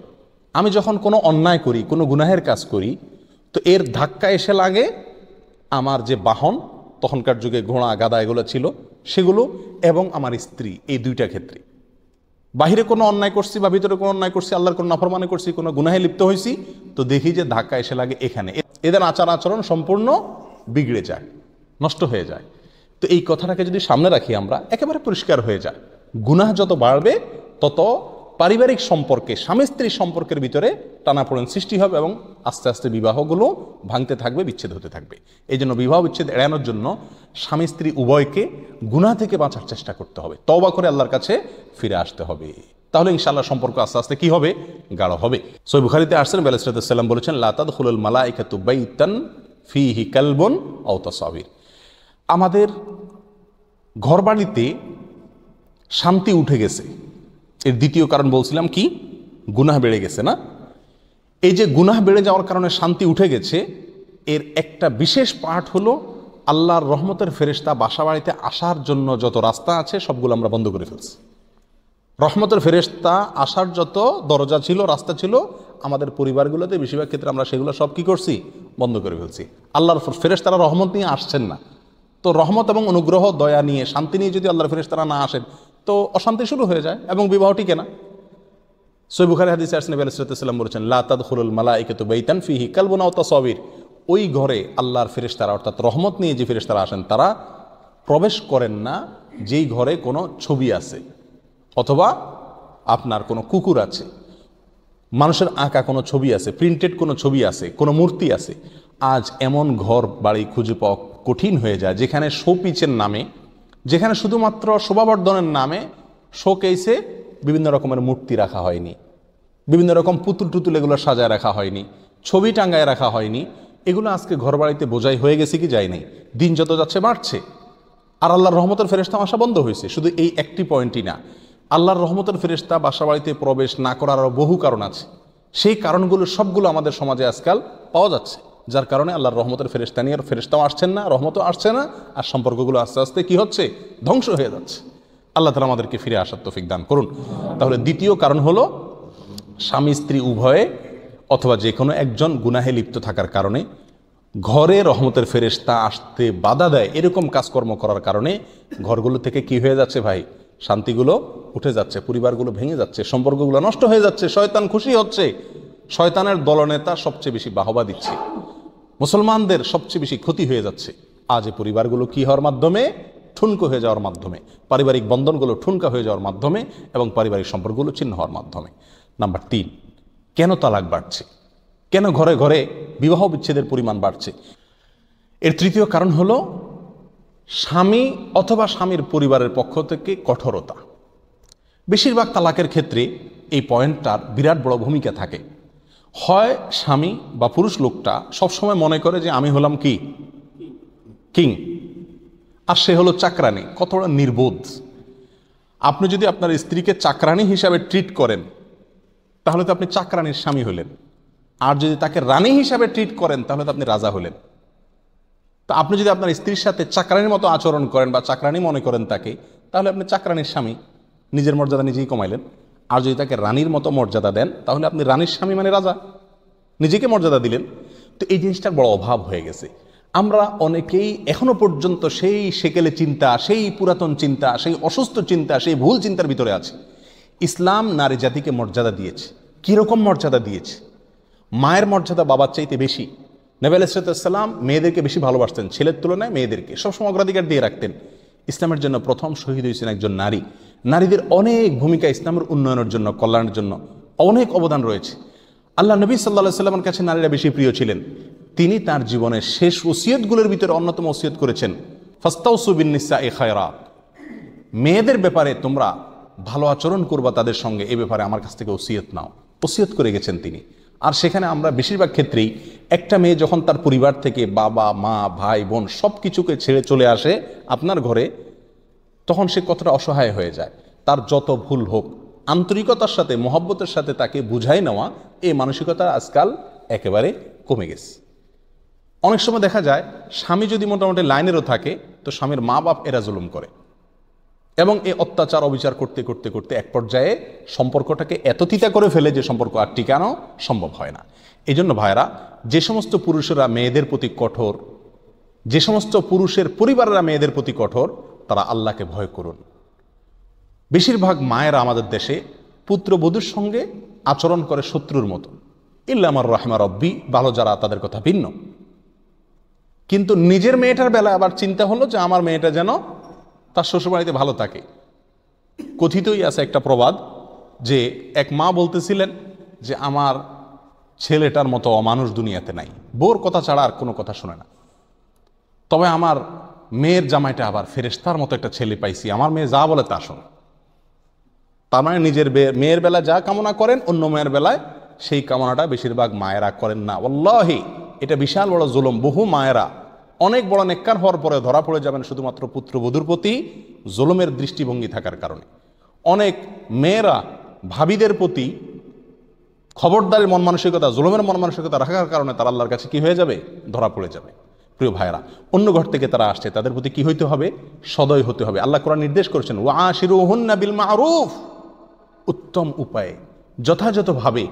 আমি যখন কোনো অন্যায় করি, কোনো গুনাহের কাজ করি, তো এর ধাক্কা এসে লাগে আমার যে বাহন, তখনকার যুগে ঘোড়া গাদা এগুলো ছিল, সেগুলো, এবং আমার স্ত্রী, এই দুইটা ক্ষেত্রে। বাহিরে কোনো অন্যায় করছি বা ভিতরে কোনো অন্যায় করছি, আল্লাহর কোনো নাফরমানি করছি, কোনো গুনাহে লিপ্ত হয়েছি, তো দেখি যে ধাক্কা এসে লাগে এখানে, এদের আচার আচরণ সম্পূর্ণ বিগড়ে যায়। নষ্ট হয়ে যায়। তো এই কথাটাকে যদি সামনে রাখি আমরা, একেবারে পরিষ্কার হয়ে যায়, গুনাহ যত বাড়বে তত পারিবারিক সম্পর্কে, স্বামী স্ত্রীর সম্পর্কের ভিতরে টানাপোড়েন সৃষ্টি হবে এবং আস্তে আস্তে বিবাহগুলো ভাঙতে থাকবে, বিচ্ছেদ হতে থাকবে। এই জন্য বিবাহ বিচ্ছেদ এড়ানোর জন্য স্বামী স্ত্রী উভয়কে গুনাহ থেকে বাঁচার চেষ্টা করতে হবে, তওবা করে আল্লাহর কাছে ফিরে আসতে হবে। তাহলে ইনশাআল্লাহ সম্পর্ক আস্তে আস্তে কি হবে? গাঢ় হবে। সহিহ বুখারীতে আসছেন, নবী আলাইহিস সালাম বলেছেন, লা তাদখুলুল মালাইকাতু বাইতান ফীহি কালবুন আও তাসাবির। আমাদের ঘরবাড়িতে শান্তি উঠে গেছে, এর দ্বিতীয় কারণ বলছিলাম কি? গুনাহ বেড়ে গেছে না? এই যে গুনাহ বেড়ে যাওয়ার কারণে শান্তি উঠে গেছে, এর একটা বিশেষ পার্ট হলো আল্লাহর রহমতের ফেরেশতা বাসা বাড়িতে আসার জন্য যত রাস্তা আছে সবগুলো আমরা বন্ধ করে ফেলছি। রহমতের ফেরেশতা আসার যত দরজা ছিল, রাস্তা ছিল, আমাদের পরিবারগুলোতে বেশিরভাগ ক্ষেত্রে আমরা সেগুলো সব কি করছি? বন্ধ করে ফেলছি। আল্লাহর ফেরেশতারা রহমত নিয়ে আসছেন না। তো রহমত এবং অনুগ্রহ, দয়া নিয়ে, শান্তি নিয়ে যদি আল্লাহর ফেরেশতারা না আসেন, তো অশান্তি শুরু হয়ে যায় এবং বিবাহ টিকে না। সহিহ বুখারী হাদিসে আসছে, নবী আলাইহিস সালাম বলেছেন, লা তাদখুলুল মালাইকাতু বাইতান ফীহি কালবুন আও তাসাবির। ওই ঘরে আল্লাহর ফেরেশতারা, অর্থাৎ রহমত নিয়ে যে ফেরেশতারা আসেন, তারা প্রবেশ করেন না যেই ঘরে কোনো ছবি আছে, অথবা আপনার কোনো কুকুর আছে, মানুষের আঁকা কোনো ছবি আছে, প্রিন্টেড কোনো ছবি আছে, কোনো মূর্তি আছে। আজ এমন ঘর বাড়ি খুঁজে পাওয়া কঠিন হয়ে যায় যেখানে শোপিচের নামে, যেখানে শুধুমাত্র শোভাবর্ধনের নামে শোকেসে বিভিন্ন রকমের মূর্তি রাখা হয়নি, বিভিন্ন রকম পুতুল টুতুল এগুলো সাজায় রাখা হয়নি, ছবি টাঙ্গায় রাখা হয়নি। এগুলো আজকে ঘর বাড়িতে বোঝাই হয়ে গেছে কি যায় নাই? দিন যত যাচ্ছে বাড়ছে, আর আল্লাহর রহমতের ফেরেশতা আসা বন্ধ হয়েছে। শুধু এই একটি পয়েন্টই না, আল্লাহর রহমতের ফেরেশতা বাসা বাড়িতে প্রবেশ না করার আরও বহু কারণ আছে। সেই কারণগুলো সবগুলো আমাদের সমাজে আজকাল পাওয়া যাচ্ছে, যার কারণে আল্লাহর রহমতের ফেরেশতা নিয়ে ফেরেশতাও আসছেন না, রহমতও আসছে না, আর সম্পর্কগুলো আস্তে আস্তে কি হচ্ছে? ধ্বংস হয়ে যাচ্ছে। আল্লাহ তাআলা আমাদেরকে ফিরে আসার তৌফিক দান করুন। তাহলে দ্বিতীয় কারণ হলো স্বামী স্ত্রী উভয়ে অথবা যে কোনো একজন গুনাহে লিপ্ত থাকার কারণে ঘরে রহমতের ফেরেশতা আসতে বাধা দেয়, এরকম কাজকর্ম করার কারণে ঘরগুলো থেকে কি হয়ে যাচ্ছে ভাই? শান্তিগুলো উঠে যাচ্ছে, পরিবারগুলো ভেঙে যাচ্ছে, সম্পর্কগুলো নষ্ট হয়ে যাচ্ছে, শয়তান খুশি হচ্ছে, শয়তানের দলনেতা সবচেয়ে বেশি বাহবা দিচ্ছে, মুসলমানদের সবচেয়ে বেশি ক্ষতি হয়ে যাচ্ছে। আজ এই পরিবারগুলো কি হওয়ার মাধ্যমে? ঠুনকো হয়ে যাওয়ার মাধ্যমে, পারিবারিক বন্ধনগুলো ঠুনকা হয়ে যাওয়ার মাধ্যমে এবং পারিবারিক সম্পর্কগুলো ছিন্ন হওয়ার মাধ্যমে। নাম্বার 3, কেন তালাক বাড়ছে? কেন ঘরে ঘরে বিবাহ বিচ্ছেদের পরিমাণ বাড়ছে? এর তৃতীয় কারণ হলো স্বামী অথবা স্বামীর পরিবারের পক্ষ থেকে কঠোরতা। বেশিরভাগ তালাকের ক্ষেত্রে এই পয়েন্টটার বিরাট বড় ভূমিকা থাকে। হয় স্বামী বা পুরুষ লোকটা সবসময় মনে করে যে আমি হলাম কি? কিং, আর সে হলো চাকরানি। কতটা নির্বোধ! আপনি যদি আপনার স্ত্রীকে চাকরানি হিসাবে ট্রিট করেন, তাহলে তো আপনি চাকরানির স্বামী হলেন। আর যদি তাকে রানী হিসাবে ট্রিট করেন, তাহলে তো আপনি রাজা হলেন। তো আপনি যদি আপনার স্ত্রীর সাথে চাকরানির মতো আচরণ করেন বা চাকরানি মনে করেন তাকে, তাহলে আপনি চাকরানির স্বামী, নিজের মর্যাদা নিজেই কমাইলেন। আর যদি তাকে রানীর মতো মর্যাদা দেন, তাহলে আপনি রানীর স্বামী মানে রাজা, নিজেকে মর্যাদা দিলেন। তো এই জিনিসটার বড় অভাব হয়ে গেছে। আমরা অনেকেই এখনো পর্যন্ত সেই সেকেলে চিন্তা, সেই পুরাতন চিন্তা, সেই অসুস্থ চিন্তা, সেই ভুল চিন্তার ভিতরে আছে। ইসলাম নারী জাতিকে মর্যাদা দিয়েছে। কীরকম মর্যাদা দিয়েছে? মায়ের মর্যাদা বাবার চাইতে বেশি। নবী আলাইহিস সালাম মেয়েদেরকে বেশি ভালোবাসতেন, ছেলের তুলনায় মেয়েদেরকে সবসময় অগ্রাধিকার দিয়ে রাখতেন। ইসলামের জন্য প্রথম শহীদ হয়েছেন একজন নারী। নারীদের অনেক ভূমিকা ইসলামের উন্নয়নের জন্য, কল্যাণের জন্য অনেক অবদান রয়েছে। আল্লাহ নবী সাল্লাল্লাহু আলাইহি সাল্লামের কাছে নারীরা বেশি প্রিয় ছিলেন। তিনি তার জীবনের শেষ ওসিয়তগুলোর ভিতরে অন্যতম ওসিয়ত করেছেন, ফাস্তাউসু বিন-নিসাই খায়রা, মেয়েদের ব্যাপারে তোমরা ভালো আচরণ করবা তাদের সঙ্গে, এ ব্যাপারে আমার কাছ থেকে ওসিয়ত নাও। ওসিয়ত করে গেছেন তিনি। আর সেখানে আমরা বেশিরভাগ ক্ষেত্রেই একটা মেয়ে যখন তার পরিবার থেকে বাবা মা ভাই বোন সব কিছুকে ছেড়ে চলে আসে আপনার ঘরে, তখন সে কতটা অসহায় হয়ে যায়। তার যত ভুল হোক, আন্তরিকতার সাথে, মহব্বতের সাথে তাকে বুঝাই নেওয়া, এই মানসিকতা আজকাল একেবারে কমে গেছে। অনেক সময় দেখা যায় স্বামী যদি মোটামুটি লাইনেরও থাকে, তো স্বামীর মা বাপ এরা জুলুম করে এবং এই অত্যাচার অবিচার করতে করতে করতে এক পর্যায়ে সম্পর্কটাকে এত তিতা করে ফেলে যে সম্পর্ক আর টিকানো সম্ভব হয় না। এই জন্য ভাইরা, যে সমস্ত পুরুষেরা মেয়েদের প্রতি কঠোর, যে সমস্ত পুরুষের পরিবারেরা মেয়েদের প্রতি কঠোর, তারা আল্লাহকে ভয় করুন। বেশিরভাগ মায়েরা আমাদের দেশে পুত্রবধূর সঙ্গে আচরণ করে শত্রুর মতো। ইল্লা মান রাহিমা রব্বি, ভালো যারা তাদের কথা ভিন্ন। কিন্তু নিজের মেয়েটার বেলা আবার চিন্তা হলো যে আমার মেয়েটা যেন তার শ্বশুরবাড়িতে ভালো থাকে। কথিতই আছে একটা প্রবাদ যে এক মা বলতেছিলেন যে আমার ছেলেটার মতো অমানুষ দুনিয়াতে নাই, বউর কথা ছাড়া আর কোনো কথা শোনে না, তবে আমার মেয়ের জামাইটা আবার ফেরেশতার মতো একটা ছেলে পাইছি, আমার মেয়ে যা বলে তা শোনে। তার মানে নিজের মেয়ের বেলা যা কামনা করেন অন্য মেয়ের বেলায় সেই কামনাটা বেশিরভাগ মায়েরা করেন না। ওয়াল্লাহি এটা বিশাল বড় জুলুম। বহু মায়েরা অনেক বড় নেককার হওয়ার পরে ধরা পড়ে যাবেন শুধুমাত্র পুত্রবধূর প্রতি জুলুমের দৃষ্টিভঙ্গি থাকার কারণে। অনেক মেয়েরা ভাবিদের প্রতি খবরদারের মন মানসিকতা, জুলুমের মন মানসিকতা রাখার কারণে তারা আল্লাহর কাছে কি হয়ে যাবে, ধরা পড়ে যাবে। প্রিয় ভাইয়েরা, অন্য ঘর থেকে তারা আসছে, তাদের প্রতি কি হইতে হবে, সদয় হতে হবে। আল্লাহ কোরআন নির্দেশ করেছেন ওয়াশিরুহুন্না বিল মারুফ, উত্তম উপায়ে যথাযথভাবে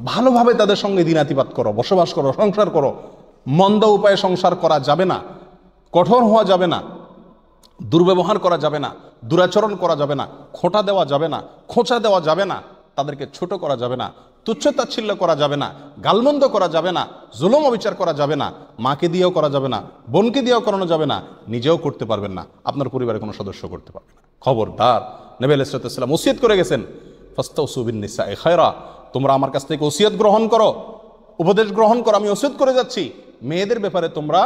ভালোভাবে তাদের সঙ্গে দিনাতিপাত করো, বসবাস করো, সংসার করো। মন্দ উপায়ে সংসার করা যাবে না, কঠোর হওয়া যাবে না, দুর্ব্যবহার করা যাবে না, দুরাচরণ করা যাবে না, খোঁটা দেওয়া যাবে না, খোঁচা দেওয়া যাবে না, তাদেরকে ছোট করা যাবে না, তুচ্ছতাচ্ছিল্য করা যাবে না, গালমন্দ করা যাবে না, জুলুম অবিচার করা যাবে না, মাকে দিয়েও করা যাবে না, বোনকে দিয়েও করানো যাবে না, নিজেও করতে পারবেন না, আপনার পরিবারের কোনো সদস্য করতে পারবে না। খবরদার, নবী আলাইহিস সালাম ওসিয়ত করে গেছেন, ফাস্তাউসু বিন নিসাই খায়রা, তোমরা আমার কাছ থেকে ওসিয়ত গ্রহণ করো, উপদেশ গ্রহণ করো। আমি ওসিয়ত করে যাচ্ছি, মেয়েদের ব্যাপারে তোমরা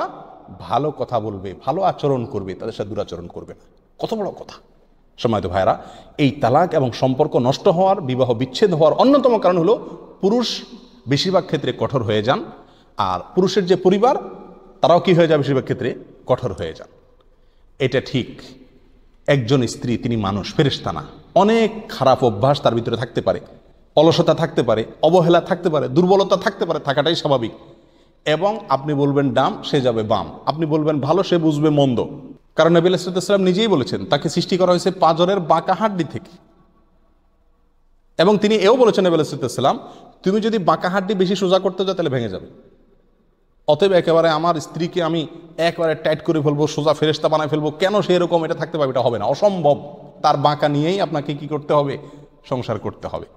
ভালো কথা বলবে, ভালো আচরণ করবে, তাদের সাথে দুরাচরণ করবে না। কত বড় কথা। সম্মানিত ভাইরা, এই তালাক এবং সম্পর্ক নষ্ট হওয়ার, বিবাহ বিচ্ছেদ হওয়ার অন্যতম কারণ হলো পুরুষ বেশিরভাগ ক্ষেত্রে কঠোর হয়ে যান, আর পুরুষের যে পরিবার তারাও কি হয়ে যায়, বেশিরভাগ ক্ষেত্রে কঠোর হয়ে যান। এটা ঠিক, একজন স্ত্রী তিনি মানুষ, ফেরেশতা না। অনেক খারাপ অভ্যাস তার ভিতরে থাকতে পারে, অলসতা থাকতে পারে, অবহেলা থাকতে পারে, দুর্বলতা থাকতে পারে, থাকাটাই স্বাভাবিক। এবং আপনি বলবেন ডাম, সে যাবে বাম, আপনি বলবেন ভালো, সে বুঝবে মন্দ। কারণ নবী আলাইহিস সালাম নিজেই বলেছেন তাকে সৃষ্টি করা হয়েছে পাঁজরের বাঁকা হাড্ডি থেকে, এবং তিনি এও বলেছেন নবী আলাইহিস সালাম, তুমি যদি বাঁকা হাড্ডি বেশি সোজা করতে যাও তাহলে ভেঙে যাবে। অতএব একেবারে আমার স্ত্রীকে আমি একবারে টাইট করে ফেলবো, সোজা ফেরেশতা বানায় ফেলবো, কেন সে এরকম, এটা থাকতে পারবে, এটা হবে না, অসম্ভব। তার বাঁকা নিয়েই আপনাকে কি করতে হবে, সংসার করতে হবে।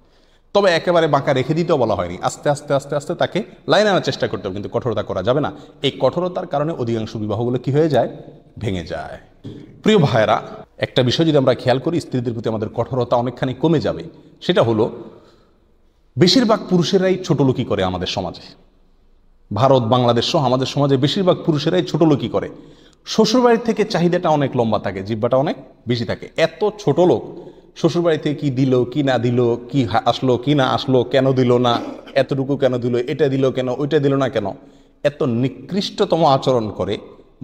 তবে একেবারে বাঁকা রেখে দিতেও বলা হয়নি, আস্তে আস্তে আস্তে আস্তে তাকে লাইন আনার চেষ্টা করতে হবে, কিন্তু কঠোরতা করা যাবে না। এই কঠোরতার কারণে অধিকাংশ বিবাহগুলো কি হয়ে যায়, ভেঙে যায়। প্রিয় ভাইয়েরা, একটা বিষয় যদি আমরা খেয়াল করি, স্ত্রীদের প্রতি আমাদের কঠোরতা অনেকখানি কমে যাবে। সেটা হলো বেশিরভাগ পুরুষেরাই ছোটলোকি করে আমাদের সমাজে। ভারত, বাংলাদেশ সহ আমাদের সমাজে বেশিরভাগ পুরুষেরাই ছোটলোকি করে। শ্বশুরবাড়ির থেকে চাহিদাটা অনেক লম্বা থাকে, জিহ্বাটা অনেক বেশি থাকে। এত ছোট লোক, শ্বশুরবাড়ি থেকে কি দিল, কি না দিল, কি আসলো, কি না আসলো, কেন দিল না, এতটুকু কেন দিল, এটা দিল কেন, ওইটা দিল না কেন, এত নিকৃষ্টতম আচরণ করে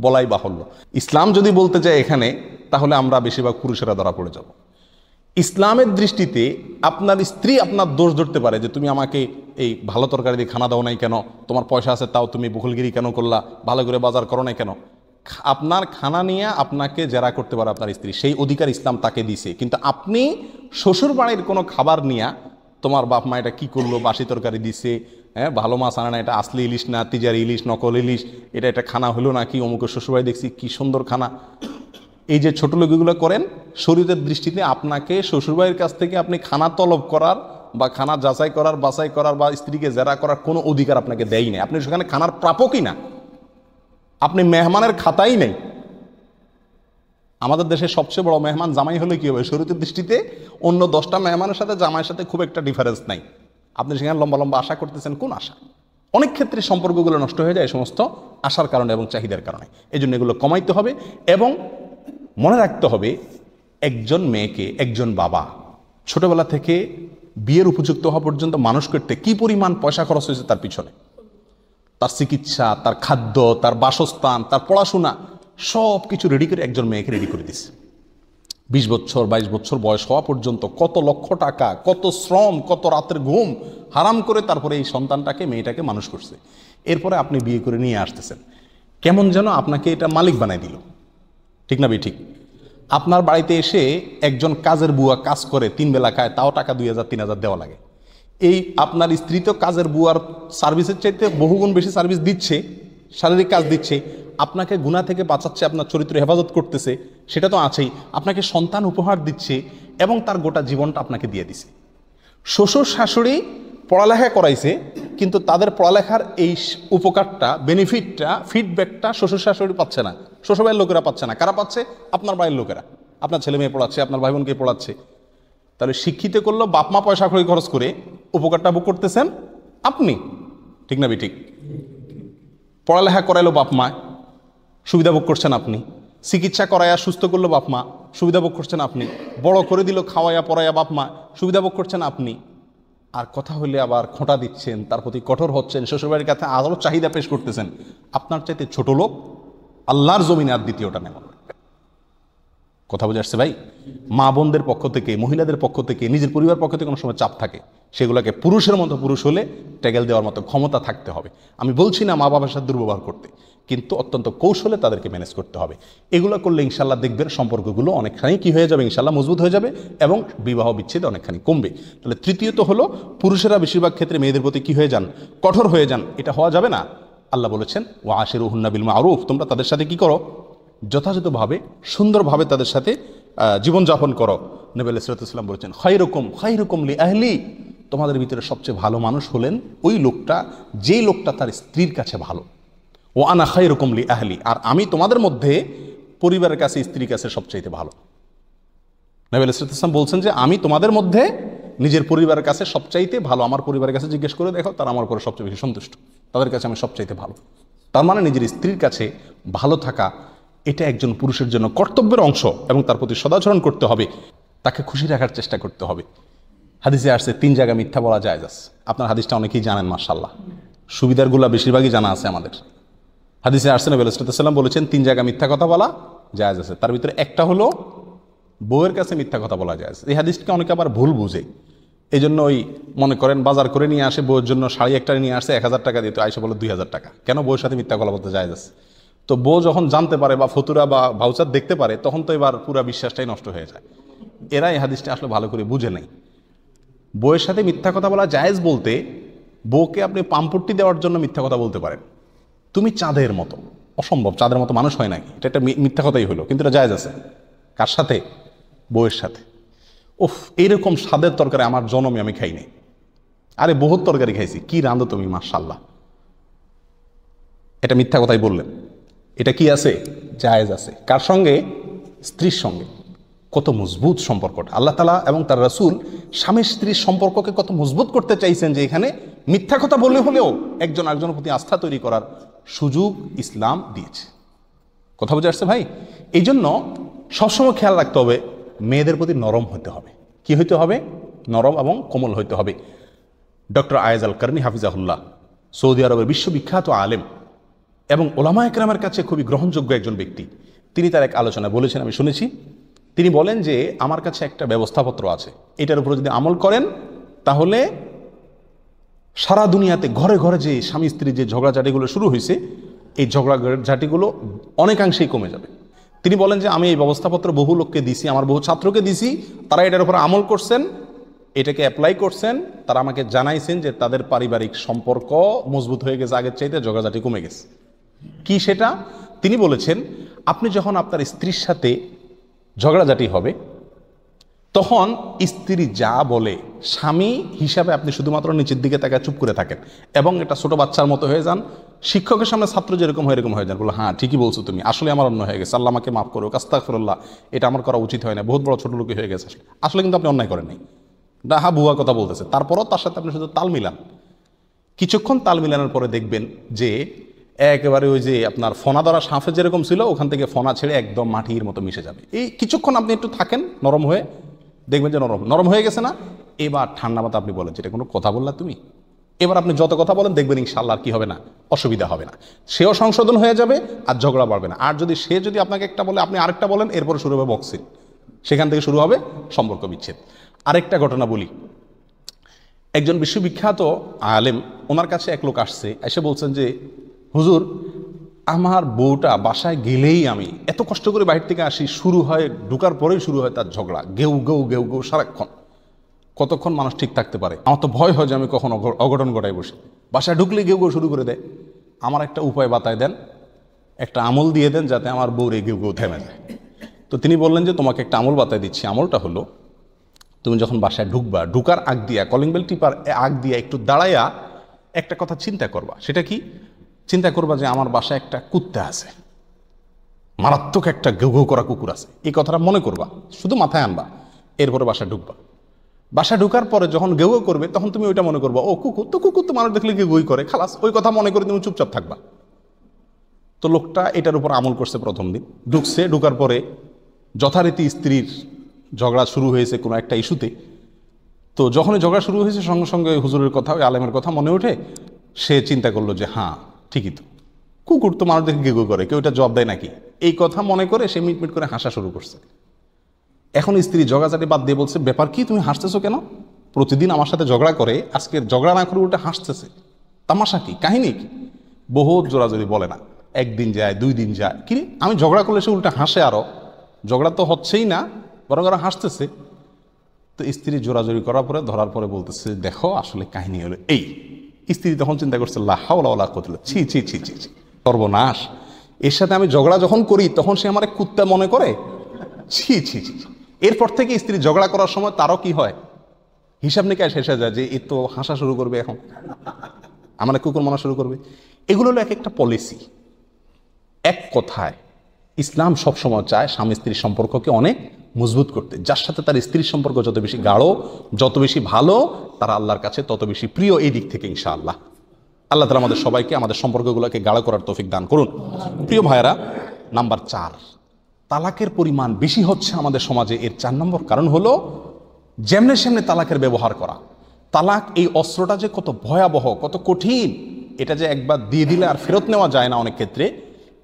বলাই বাহুল্য। ইসলাম যদি বলতে চায় এখানে, তাহলে আমরা বেশিরভাগ পুরুষেরা ধরা পড়ে যাব। ইসলামের দৃষ্টিতে আপনার স্ত্রী আপনার দোষ ধরতে পারে যে তুমি আমাকে এই ভালো তরকারি দিয়ে খানা দাও নাই কেন, তোমার পয়সা আছে তাও তুমি বকুলগিরি কেন করলা, ভালো করে বাজার করো নাই কেন। আপনার খানা নিয়ে আপনাকে জেরা করতে পারে আপনার স্ত্রী, সেই অধিকার ইসলাম তাকে দিছে। কিন্তু আপনি শ্বশুর বাড়ির কোনো খাবার নিয়ে, তোমার বাপ মা এটা কী করলো, বাসি তরকারি দিছে, হ্যাঁ ভালো মাছ আনে না, এটা আসলি ইলিশ না, তিজারি ইলিশ, নকল ইলিশ, এটা খানা হলো না কি, অমুকের শ্বশুরবাড়ি দেখছি কি সুন্দর খানা, এই যে ছোট লোকগুলো করেন, শরীরের দৃষ্টিতে আপনাকে শ্বশুরবাড়ির কাছ থেকে আপনি খানা তলব করার বা খানা যাচাই করার, বাছাই করার বা স্ত্রীকে জেরা করার কোনো অধিকার আপনাকে দেয়ই নাই। আপনি সেখানে খানার প্রাপকই না, আপনি মেহমানের খাতাই নেই। আমাদের দেশে সবচেয়ে বড় মেহমান জামাই হলে কি হবে, শরীরের দৃষ্টিতে অন্য 10টা মেহমানের সাথে জামাইয়ের সাথে খুব একটা ডিফারেন্স নাই। আপনি সেখানে লম্বা লম্বা আশা করতেছেন, কোন আশা? অনেক ক্ষেত্রে সম্পর্কগুলো নষ্ট হয়ে যায় এই সমস্ত আশার কারণে এবং চাহিদার কারণে। এই জন্য এগুলো কমাইতে হবে এবং মনে রাখতে হবে, একজন মেয়েকে একজন বাবা ছোটবেলা থেকে বিয়ের উপযুক্ত হওয়া পর্যন্ত মানুষ করতে কি পরিমাণ পয়সা খরচ হয়েছে তার পিছনে, তার চিকিৎসা, তার খাদ্য, তার বাসস্থান, তার পড়াশোনা, সব কিছু রেডি করে একজন মেয়েকে রেডি করে দিচ্ছে। 20 বছর 22 বছর বয়স হওয়া পর্যন্ত কত লক্ষ টাকা, কত শ্রম, কত রাতের ঘুম হারাম করে তারপরে এই সন্তানটাকে, মেয়েটাকে মানুষ করছে। এরপরে আপনি বিয়ে করে নিয়ে আসতেছেন, কেমন যেন আপনাকে এটা মালিক বানাই দিল, ঠিক না? ঠিক। আপনার বাড়িতে এসে একজন কাজের বুয়া কাজ করে, 3 বেলা খায়, তাও টাকা 2000-3000 দেওয়া লাগে। এই আপনার স্ত্রী তো কাজের বুয়ার সার্ভিসের চাইতে বহুগুণ বেশি সার্ভিস দিচ্ছে, শারীরিক কাজ দিচ্ছে, আপনাকে গুনাহ থেকে বাঁচাচ্ছে, আপনার চরিত্র হেফাজত করতেছে, সেটা তো আছেই, আপনাকে সন্তান উপহার দিচ্ছে এবং তার গোটা জীবনটা আপনাকে দিয়ে দিছে। শ্বশুর শাশুড়ি পড়ালেখা করাইছে, কিন্তু তাদের পড়ালেখার এই উপকারটা, বেনিফিটটা, ফিডব্যাকটা শ্বশুর শাশুড়ি পাচ্ছে না, শ্বশুরবাড়ির লোকেরা পাচ্ছে না। কারা পাচ্ছে? আপনার বাড়ির লোকেরা, আপনার ছেলে মেয়ে পড়াচ্ছে, আপনার ভাই বোনকে পড়াচ্ছে। তাহলে শিক্ষিত করলো বাপ মা, পয়সা খরচ করে, উপকারটা ভোগ করতেছেন আপনি, ঠিক না ঠিক? পড়ালেখা করাইলো বাপ মা, সুবিধা ভোগ করছেন আপনি। চিকিৎসা করাইয়া সুস্থ করলো বাপ মা, সুবিধা ভোগ করছেন আপনি। বড় করে দিল খাওয়াইয়া পড়াইয়া বাপ মা, সুবিধা ভোগ করছেন আপনি। আর কথা হলে আবার খোঁটা দিচ্ছেন, তার প্রতি কঠোর হচ্ছেন, শ্বশুরবাড়ির কাছে আরও চাহিদা পেশ করতেছেন। আপনার চাইতে ছোট লোক আল্লাহর জমিনে আর দ্বিতীয়টা নেই। কথা বুঝে আসছে ভাই? মা বোনদের পক্ষ থেকে, মহিলাদের পক্ষ থেকে, নিজের পরিবার পক্ষ থেকে কোনো সময় চাপ থাকে, সেগুলোকে পুরুষের মতো পুরুষ হলে ট্যাগেল দেওয়ার মতো ক্ষমতা থাকতে হবে। আমি বলছি না মা বাবার সাথে দুর্ব্যবহার করতে, কিন্তু অত্যন্ত কৌশলে তাদেরকে ম্যানেজ করতে হবে। এগুলো করলে ইনশাল্লাহ দেখবেন সম্পর্কগুলো অনেকখানি কী হয়ে যাবে, ইনশাল্লাহ মজবুত হয়ে যাবে এবং বিবাহ বিচ্ছেদ অনেকখানি কমবে। তাহলে তৃতীয়ত হলো, পুরুষেরা বেশিরভাগ ক্ষেত্রে মেয়েদের প্রতি কী হয়ে যান, কঠোর হয়ে যান। এটা হওয়া যাবে না। আল্লাহ বলেছেন ওয়া আশিরুহুন্না বিল মারুফ, তোমরা তাদের সাথে কি করো, যথাযথভাবে সুন্দরভাবে তাদের সাথে জীবনযাপন করো। নবী আলাইহিস সালাম বলেছেন খায়রুকুম লি আহলি, তোমাদের ভিতরে সবচেয়ে ভালো মানুষ হলেন ওই লোকটা, যেই লোকটা তার স্ত্রীর কাছে ভালো। ও আনা খায়রুকুম লি আহলি, আর আমি তোমাদের মধ্যে পরিবারের কাছে, স্ত্রীর কাছে সবচাইতে ভালো। নবী আলাইহিস সালাম বলছেন যে আমি তোমাদের মধ্যে নিজের পরিবারের কাছে সবচাইতে ভালো। আমার পরিবারের কাছে জিজ্ঞেস করে দেখো, তারা আমার উপরে সবচেয়ে বেশি সন্তুষ্ট, তাদের কাছে আমি সবচাইতে ভালো। তার মানে নিজের স্ত্রীর কাছে ভালো থাকা, এটা একজন পুরুষের জন্য কর্তব্যের অংশ এবং তার প্রতি সদাচরণ করতে হবে, তাকে খুশি রাখার চেষ্টা করতে হবে। হাদিসে আসছে 3 জায়গায় মিথ্যা বলা জায়েজ আছে। আপনার হাদিসটা অনেকেই জানেন, মাশাআল্লাহ, সুবিধারগুলো বেশিরভাগই জানা আছে আমাদের। হাদিসে আসছে নবী আলাইহিস সালাম বলেছেন 3 জায়গায় মিথ্যা কথা বলা জায়েজ আছে। তার ভিতরে একটা হলো বউয়ের কাছে মিথ্যা কথা বলা জায়েজ। এই হাদিসকে অনেকে আবার ভুল বুঝে, এই জন্য ওই মনে করেন বাজার করে নিয়ে আসে, বউয়ের জন্য শাড়ি একটা নিয়ে আসছে 1000 টাকা দিয়ে, তো আইসা বলে 2000 টাকা। কেন? বউয়ের সাথে মিথ্যা কথা বলতে জায়েজ আছে। তো বউ যখন জানতে পারে বা ফতুরা বা ভাউচার দেখতে পারে, তখন তো এবার পুরো বিশ্বাসটাই নষ্ট হয়ে যায়। এরা এই হাদিসটা আসলে ভালো করে বুঝে নেই। বউয়ের সাথে মিথ্যা কথা বলা জায়েজ বলতে, বউকে আপনি পাম্পট্টি দেওয়ার জন্য মিথ্যা কথা বলতে পারেন, তুমি চাঁদের মতো। অসম্ভব, চাঁদের মতো মানুষ হয় নাকি? এটা একটা মিথ্যা কথাই হলো, কিন্তু এটা জায়েজ আছে। কার সাথে? বউয়ের সাথে। উফ, এইরকম স্বাদের তরকারি আমার জন্মে আমি খাই নাই। আরে বহুত তরকারি খাইছি, কি রাঁধো তুমি, মাশাআল্লাহ। এটা মিথ্যা কথাই বললেন। এটা কি আছে? জায়েজ আছে। কার সঙ্গে? স্ত্রীর সঙ্গে। কত মজবুত সম্পর্কটা! আল্লাহ তাআলা এবং তার রাসূল স্বামী স্ত্রীর সম্পর্ককে কত মজবুত করতে চাইছেন, যে এখানে মিথ্যা কথা বললে হলেও একজন আরেকজনের প্রতি আস্থা তৈরি করার সুযোগ ইসলাম দিয়েছে। কথা বুঝে আসছে ভাই? এই জন্য সবসময় খেয়াল রাখতে হবে, মেয়েদের প্রতি নরম হতে হবে। কি হইতে হবে? নরম এবং কোমল হইতে হবে। ডক্টর আয়েজ আল কারনি হাফিজাহুল্লাহ, সৌদি আরবের বিশ্ববিখ্যাত আলেম এবং ওলামায়ে কেরামের কাছে খুবই গ্রহণযোগ্য একজন ব্যক্তি, তিনি তার এক আলোচনায় বলেছেন, আমি শুনেছি। তিনি বলেন যে আমার কাছে একটা ব্যবস্থাপত্র আছে, এটার উপরে যদি আমল করেন তাহলে সারা দুনিয়াতে ঘরে ঘরে যে স্বামী স্ত্রী যে ঝগড়াঝাটিগুলো শুরু হয়েছে, এই ঝগড়াঝাটিগুলো অনেকাংশেই কমে যাবে। তিনি বলেন যে আমি এই ব্যবস্থাপত্র বহু লোককে দিছি, আমার বহু ছাত্রকে দিছি, তারা এটার উপর আমল করছেন, এটাকে অ্যাপ্লাই করছেন, তারা আমাকে জানাইছেন যে তাদের পারিবারিক সম্পর্ক মজবুত হয়ে গেছে, আগের চাইতে ঝগড়াঝাটি কমে গেছে। কি সেটা? তিনি বলেছেন, আপনি যখন আপনার স্ত্রীর সাথে ঝগড়াঝাটি হবে, তখন স্ত্রী যা বলে স্বামী হিসাবে আপনি শুধুমাত্র নিচের দিকে তাকে চুপ করে থাকেন এবং এটা ছোট বাচ্চার মতো হয়ে যান। শিক্ষকের সামনে ছাত্র যেরকম হয় এরকম হয়ে যান, বলো হ্যাঁ ঠিকই বলছো তুমি, আসলে আমার অন্য হয়ে গেছে, আল্লাহ আমাকে মাফ করো, আস্তাগফিরুল্লাহ, এটা আমার করা উচিত হয় না, বহুত বড় ছোট লোকই হয়ে গেছে, আসলে কিন্তু আপনি অন্যায় করেন নাই, হা ভুয়া কথা বলতেছে। তারপরও তার সাথে আপনি শুধু তাল মিলান। কিছুক্ষণ তাল মিলানোর পরে দেখবেন যে একেবারে ওই যে আপনার ফনা ধরা সাঁফে যেরকম ছিল, ওখান থেকে ফনা ছেড়ে একদম মাটির মতো মিশে যাবে। এই কিছুক্ষণ আপনি একটু থাকেন নরম হয়ে, দেখবেন যে নরম হয়ে গেছে না? এবার ঠান্ডা মাথা আপনি বলেন, যেটা কোনো কথা বললা তুমি, এবার আপনি যত কথা বলেন দেখবেন ইনশাআল্লাহ আর কি হবে না, অসুবিধা হবে না, সেও সংশোধন হয়ে যাবে আর ঝগড়া বাড়বে না। আর সে যদি আপনাকে একটা বলে আপনি আরেকটা বলেন, এরপরে শুরু হবে বক্সিং, সেখান থেকে শুরু হবে সম্পর্ক বিচ্ছেদ। আরেকটা ঘটনা বলি, একজন বিশ্ববিখ্যাত আলেম, ওনার কাছে এক লোক আসছে, এসে বলছেন যে হুজুর, আমার বউটা বাসায় গেলেই আমি এত কষ্ট করে বাইরে থেকে আসি, শুরু হয় ঢুকার পরেই শুরু হয় তার ঝগড়া, গেউ গেউ গেউ গেউ সারাক্ষণ। কতক্ষণ মানুষ ঠিক থাকতে পারে? আমার তো ভয় হয় যে আমি কখন অঘটন ঘটাই বসে। বাসায় ঢুকলে গেউ গেউ শুরু করে দেয়। আমার একটা উপায় বাতায় দেন, একটা আমল দিয়ে দেন যাতে আমার বউর এই গেউ গেউ থেমে যায়। তো তিনি বললেন যে তোমাকে একটা আমল বাতায় দিচ্ছি। আমলটা হলো, তুমি যখন বাসায় ঢুকবা, ঢুকার আগ দিয়া কলিং বেল টিপার আগ দিয়া একটু দাঁড়াইয়া একটা কথা চিন্তা করবা। সেটা কি? চিন্তা করবা যে আমার বাসায় একটা কুত্তা আছে, মারাত্মক একটা ঘেউ ঘেউ করা কুকুর আছে, এই কথাটা মনে করবা, শুধু মাথায় আনবা। এরপরে বাসায় ঢুকবা। বাসায় ঢুকার পরে যখন ঘেউ ঘেউ করবে তখন তুমি ওইটা মনে করবা, ও কুকুর তো, কুকুর তো মানুষ দেখলে ঘেউ ঘেউ করে, খালাস। ওই কথা মনে করে তুমি চুপচাপ থাকবা। তো লোকটা এটার উপর আমল করছে। প্রথম দিন ঢুকছে, ঢুকার পরে যথারীতি স্ত্রীর ঝগড়া শুরু হয়েছে কোনো একটা ইস্যুতে। তো যখনই ঝগড়া শুরু হয়েছে সঙ্গে সঙ্গে হুজুরের কথা, ওই আলেমের কথা মনে ওঠে। সে চিন্তা করলো যে হ্যাঁ ঠিকই তো, কুকুর তো মানুষ দেখে গেগু করে, কেউ এটা জবাব দেয় নাকি, এই কথা মনে করে সে মিটমিট করে হাসা শুরু করছে। এখন স্ত্রী ঝগড়াঝাটি বাদ দিয়ে বলছে, ব্যাপার কি, তুমি হাসতেছো কেন? প্রতিদিন আমার সাথে ঝগড়া করে, আজকের ঝগড়া না করে উল্টা হাসতেছে, তামাশা কি, কাহিনী কি? বহুত জোরাজোরি বলে না, একদিন যায়, 2 দিন যায়, কি আমি ঝগড়া করলে সে উল্টা হাসে, আরো ঝগড়া তো হচ্ছেই না, বরং আরো হাসতেছে। তো স্ত্রী জোরাজোরি করার পরে ধরার পরে বলতেছে, দেখো আসলে কাহিনী হলো এই। স্ত্রী তখন চিন্তা করছে, লা হাওলা ওয়ালা কুওয়াতা, ছি ছি ছি ছি ছি, সর্বনাশ, এর সাথে আমি ঝগড়া যখন করি তখন সে আমার কুত্তা মনে করে, ছি ছি ছি। এরপর থেকে স্ত্রী ঝগড়া করার সময় তারও কি হয়, হিসাব নিকাশ শেষ হয়ে যায় যে এ তো হাসা শুরু করবে, এখন আমার কুকুর মানা শুরু করবে। এগুলো হলো এক একটা পলিসি। এক কথায় ইসলাম সবসময় চায় স্বামী স্ত্রীর সম্পর্ককে অনেক মজবুত করতে। যার সাথে তার স্ত্রীর সম্পর্ক যত বেশি গাঢ়, যত বেশি ভালো, তারা আল্লাহর কাছে তত বেশি প্রিয়। এই দিক থেকে ইনশাআল্লাহ আল্লাহ তাআলা আমাদের সবাইকে আমাদের সম্পর্কগুলোকে গাঢ় করার তৌফিক দান করুন। প্রিয় ভাইয়েরা, নাম্বার 4, তালাকের পরিমাণ বেশি হচ্ছে আমাদের সমাজে। এর 4 নম্বর কারণ হলো যেমনে সেমনে তালাকের ব্যবহার করা। তালাক এই অস্ত্রটা যে কত ভয়াবহ, কত কঠিন, এটা যে একবার দিয়ে দিলে আর ফেরত নেওয়া যায় না অনেক ক্ষেত্রে,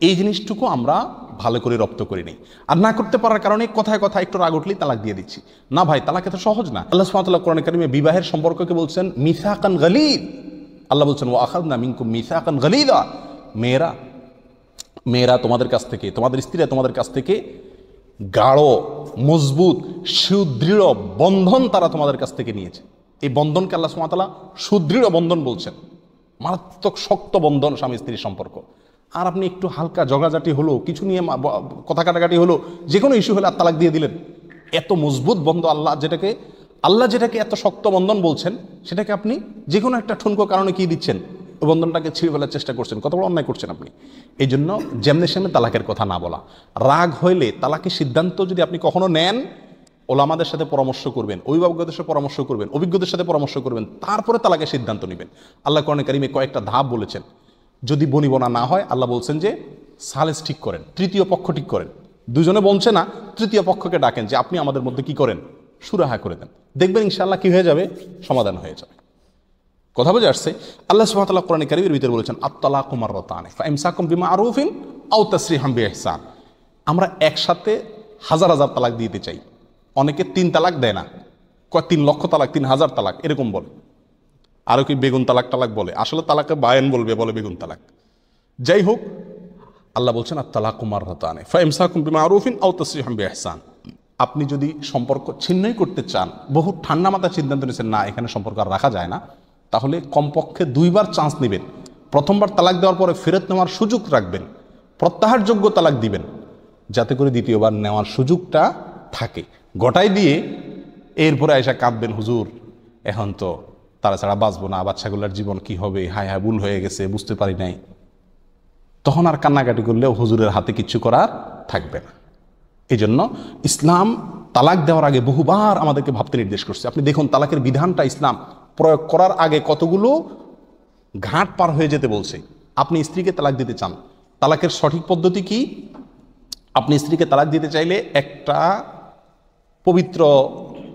এই জিনিসটুকু আমরা ভালো করে রপ্ত করি নেই। আর না করতে পারার কারণে কথায় কথায় একটু রাগ উঠলেই তালাক দিয়ে দিচ্ছি। না ভাই, তালাক এত সহজ না। আল্লাহ সুবহানাহু ওয়া তাআলা কোরআনে কারিমে বিবাহের সম্পর্ককে বলছেন মিসাকান গালিদ। আল্লাহ বলছেন ওয়া আখাযনা মিনকুম মিসাকান গালিদা। মেয়েরা তোমাদের কাছ থেকে, তোমাদের স্ত্রীরা তোমাদের কাছ থেকে গাঢ়, মজবুত, সুদৃঢ় বন্ধন তারা তোমাদের কাছ থেকে নিয়েছে। এই বন্ধনকে আল্লাহ সুবহানাহু ওয়া তাআলা সুদৃঢ় বন্ধন বলছেন, মারাত্মক শক্ত বন্ধন স্বামী স্ত্রীর সম্পর্ক। আর আপনি একটু হালকা ঝগড়াঝাটি হলো, কিছু নিয়ে কথা কাটাকাটি হলো, যে কোনো ইস্যু হলে আর তালাক দিয়ে দিলেন। এত মজবুত বন্ধন আল্লাহ যেটাকে এত শক্ত বন্ধন বলছেন, সেটাকে আপনি যে কোনো একটা ঠুনকো কারণে কি দিচ্ছেন, ওই বন্ধনটাকে ছিঁড়ে ফেলার চেষ্টা করছেন। কত বড় অন্যায় করছেন আপনি। এই জন্য যেমনে সেমনে তালাকের কথা না বলা। রাগ হইলে তালাকের সিদ্ধান্ত যদি আপনি কখনো নেন, ওলামাদের সাথে পরামর্শ করবেন, অভিভাবকদের সাথে পরামর্শ করবেন, অভিজ্ঞদের সাথে পরামর্শ করবেন, তারপরে তালাকের সিদ্ধান্ত নেবেন। আল্লাহ কোরআনে কারিমে কয়েকটা ধাপ বলেছেন। যদি বনিবনা না হয়, আল্লাহ বলছেন যে সালেস ঠিক করেন, তৃতীয় পক্ষ ঠিক করেন। দুজনে বলছে না, তৃতীয় পক্ষকে ডাকেন যে আপনি আমাদের মধ্যে কি করেন, সুরাহা করে দেন। দেখবেন ইনশাআল্লাহ কি হয়ে যাবে, সমাধান হয়ে যাবে। কথা বুঝে আসছে? আল্লাহ সুবহানাহু ওয়া তাআলা কোরআনে কারীমের ভিতরে বলেছেন আত-তালাকু মাররাতান ফাইমসাকুম বিমারুফিন আও তাসরিহুম বিইহসান। আমরা একসাথে হাজার হাজার তালাক দিতে চাই। অনেকে 3 তালাক দেয় না, 3 লক্ষ তালাক, 3000 তালাক এরকম বলে। আরও কি বেগুন তালাক বলে, আসলে তালাকে বায়ান বলে বেগুন তালাক। যাই হোক, আল্লাহ বলছেন আত-তালাকু মাররাতান ফাইমসাকুম বিমারুফিন আও তাসরিহুম বিইহসান। আপনি যদি সম্পর্ক ছিন্নই করতে চান, বহু ঠান্ডা মাথায় সিদ্ধান্ত নিয়েছেন না এখানে সম্পর্ক আর রাখা যায় না, তাহলে কমপক্ষে 2 বার চান্স নেবেন। প্রথমবার তালাক দেওয়ার পরে ফেরত নেওয়ার সুযোগ রাখবেন, প্রত্যাহারযোগ্য তালাক দিবেন, যাতে করে দ্বিতীয়বার নেওয়ার সুযোগটা থাকে। গোটাই দিয়ে এরপরে আয়সা কাঁদবেন, হুজুর এখন তো তারা ছাড়া বাঁচবো না, বাচ্চাগুলোর জীবন কি হবে, হায় হায় ভুল হয়ে গেছে, বুঝতে পারি নাই। তখন আর কান্নাকাটি করলেও হুজুরের হাতে কিচ্ছু করার থাকবে না। এই জন্য ইসলাম তালাক দেওয়ার আগে বহুবার আমাদেরকে ভাবতে নির্দেশ করছে। আপনি দেখুন তালাকের বিধানটা ইসলাম প্রয়োগ করার আগে কতগুলো ঘাট পার হয়ে যেতে বলছে। আপনি স্ত্রীকে তালাক দিতে চান, তালাকের সঠিক পদ্ধতি কি? আপনি স্ত্রীকে তালাক দিতে চাইলে একটা পবিত্র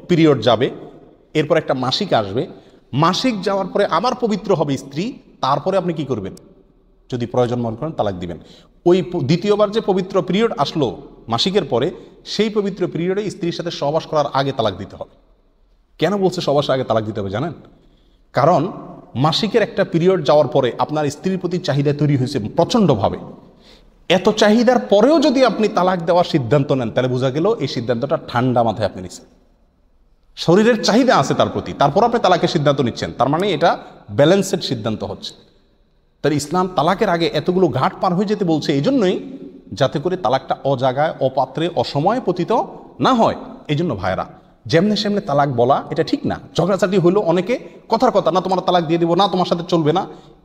পিরিয়ড যাবে, এরপর একটা মাসিক আসবে, মাসিক যাওয়ার পরে আবার পবিত্র হবে স্ত্রী, তারপরে আপনি কি করবেন? যদি প্রয়োজন মনে করেন তালাক দিবেন। ওই দ্বিতীয়বার যে পবিত্র পিরিয়ড আসলো মাসিকের পরে, সেই পবিত্র পিরিয়ডে স্ত্রীর সাথে সহবাস করার আগে তালাক দিতে হবে। কেন বলছে সহবাসের আগে তালাক দিতে হবে জানেন? কারণ মাসিকের একটা পিরিয়ড যাওয়ার পরে আপনার স্ত্রীর প্রতি চাহিদা তৈরি হয়েছে প্রচণ্ডভাবে। এত চাহিদার পরেও যদি আপনি তালাক দেওয়ার সিদ্ধান্ত নেন, তাহলে বোঝা গেল এই সিদ্ধান্তটা ঠান্ডা মাথায় আপনি নিচ্ছেন। শরীরের চাহিদা আছে তার প্রতি, তারপর আপনি তালাকের সিদ্ধান্ত নিচ্ছেন, তার মানে এটা ব্যালেন্সেড সিদ্ধান্ত হচ্ছে। তাই ইসলাম তালাকের আগে এতগুলো ঘাট পার হয়ে যেতে বলছে এই জন্যই, যাতে করে তালাকটা অজাগায়, অপাত্রে, অসময়ে পতিত না হয়। এই জন্য ভাইরা, যেমনে সেমনে তালাক বলা এটা ঠিক না। ঝগড়াঝাটি হইলো অনেকে কথার কথা, না তোমার তালাক দিয়ে দিব, না তোমার সাথে চলবে না,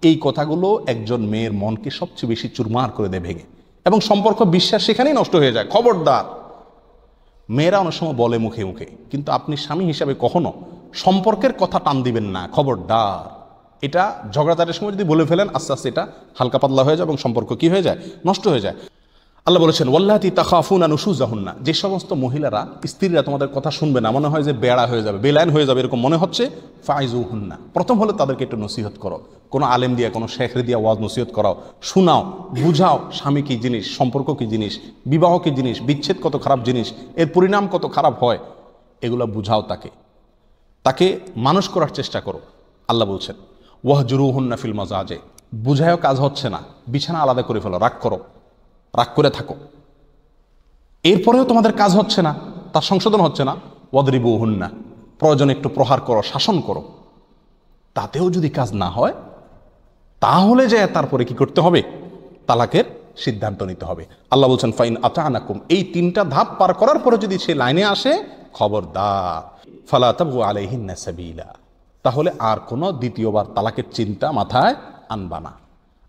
এই কথাগুলো একজন মেয়ের মনকে সবচেয়ে বেশি চুরমার করে দেয় ভেঙে, এবং সম্পর্ক বিশ্বাস সেখানেই নষ্ট হয়ে যায়। খবরদার, মেয়েরা অনেক সময় বলে মুখে মুখে, কিন্তু আপনি স্বামী হিসাবে কখনো সম্পর্কের কথা টান দিবেন না, খবরদার। এটা ঝগড়াঝাটির সময় যদি বলে ফেলেন, আস্তে আস্তে এটা হালকা পাতলা হয়ে যায় এবং সম্পর্ক কি হয়ে যায়, নষ্ট হয়ে যায়। আল্লাহ বলেছেন ওয়াল্লাতি তাখাফুনা নুশুজাহুন্না, যে সমস্ত মহিলারা স্ত্রীরা তোমাদের কথা শুনবে না, মনে হয় যে বেড়া হয়ে যাবে, বেলাইন হয়ে যাবে, এরকম মনে হচ্ছে, ফাইজুহুন্না, প্রথম হলে তাদেরকে একটু নসিহত করো, কোনো আলেম দিয়া কোনো শেখরে দিয়া ওয়াজ নসিহত করাও, শোনাও, বুঝাও স্বামী কি জিনিস, সম্পর্ক কি জিনিস, বিবাহ কি জিনিস, বিচ্ছেদ কত খারাপ জিনিস, এর পরিণাম কত খারাপ হয়, এগুলো বুঝাও, তাকে মানুষ করার চেষ্টা করো। আল্লাহ বলছেন ওয়াহজুরুহুন্না ফিল মাজাজে, বুঝায়ও কাজ হচ্ছে না, বিছানা আলাদা করে ফেলো, রাগ করো, রাগ করে থাকো, এরপরেও তোমাদের কাজ হচ্ছে না, তার সংশোধন হচ্ছে না, ওয়াদরিবুহুন্না, প্রয়োজনে একটু প্রহার করো, শাসন করো, তাতেও যদি কাজ না হয় তাহলে যে তারপরে কি করতে হবে, তালাকের সিদ্ধান্ত নিতে হবে। আল্লাহ বলছেন ফাইন আতানাকুম, এই তিনটা ধাপ পার করার পরে যদি সে লাইনে আসে, খবরদার, ফালা তাবগু আলাইহিন্না সাবিলা, তাহলে আর কোনো দ্বিতীয়বার তালাকের চিন্তা মাথায় আনবা না।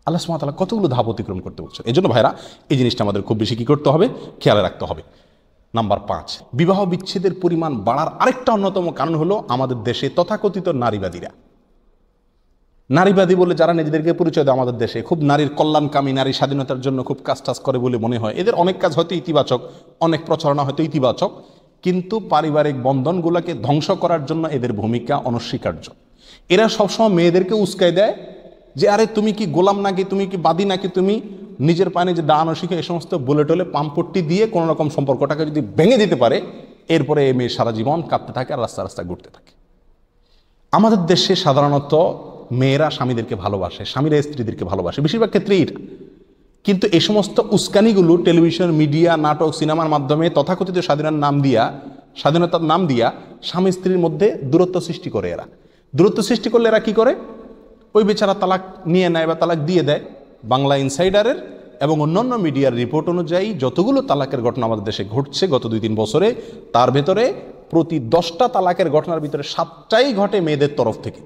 আল্লাহ সুবহানাহু ওয়া তাআলা কতগুলো ধাপ অতিক্রম করতে বলছেন। এই জন্য ভাইরা, এই জিনিসটা আমাদের খুব বেশি কি করতে হবে, খেয়াল রাখতে হবে। নাম্বার 5, বিবাহ বিচ্ছেদের পরিমাণ বাড়ার আরেকটা অন্যতম কারণ হলো আমাদের দেশে তথাকথিত নারীবাদীরা। নারীবাদী বলে যারা নিজেদেরকে পরিচয় দেয় আমাদের দেশে, খুব নারীর কল্যাণকামী, নারী স্বাধীনতার জন্য খুব কাজ টাজ করে বলে মনে হয়। এদের অনেক কাজ হয়তো ইতিবাচক, অনেক প্রচারণা হয়তো ইতিবাচক, কিন্তু পারিবারিক বন্ধনগুলোকে ধ্বংস করার জন্য এদের ভূমিকা অনস্বীকার্য। এরা সবসময় মেয়েদেরকে উস্কাই দেয় যে আরে তুমি কি গোলাম নাকি, তুমি কি বাদী নাকি, তুমি নিজের পায়ে যে দাঁড়ানো শিখে, এই সমস্ত বলে টলে পাম্পট্টি দিয়ে কোনো রকম সম্পর্কটাকে যদি ভেঙে দিতে পারে, এরপরে এই মেয়ে সারা জীবন কাঁদতে থাকে আর রাস্তা রাস্তা ঘুরতে থাকে। আমাদের দেশে সাধারণত মেয়েরা স্বামীদেরকে ভালোবাসে, স্বামীরা স্ত্রীদেরকে ভালোবাসে, বেশিরভাগ ক্ষেত্রেই এটা। কিন্তু এই সমস্ত উস্কানিগুলো টেলিভিশন, মিডিয়া, নাটক, সিনেমার মাধ্যমে তথাকথিত স্বাধীনতার নাম দিয়া স্বামী স্ত্রীর মধ্যে দূরত্ব সৃষ্টি করে। এরা দূরত্ব সৃষ্টি করলে এরা কি করে, ওই বেচারা তালাক নিয়ে নেয় বা তালাক দিয়ে দেয়। বাংলা ইনসাইডারের এবং অন্যান্য মিডিয়ার রিপোর্ট অনুযায়ী যতগুলো তালাকের ঘটনা আমাদের দেশে ঘটছে গত 2-3 বছরে, তার ভেতরে প্রতি 10টা তালাকের ঘটনার ভিতরে 7টাই ঘটে মেয়েদের তরফ থেকে।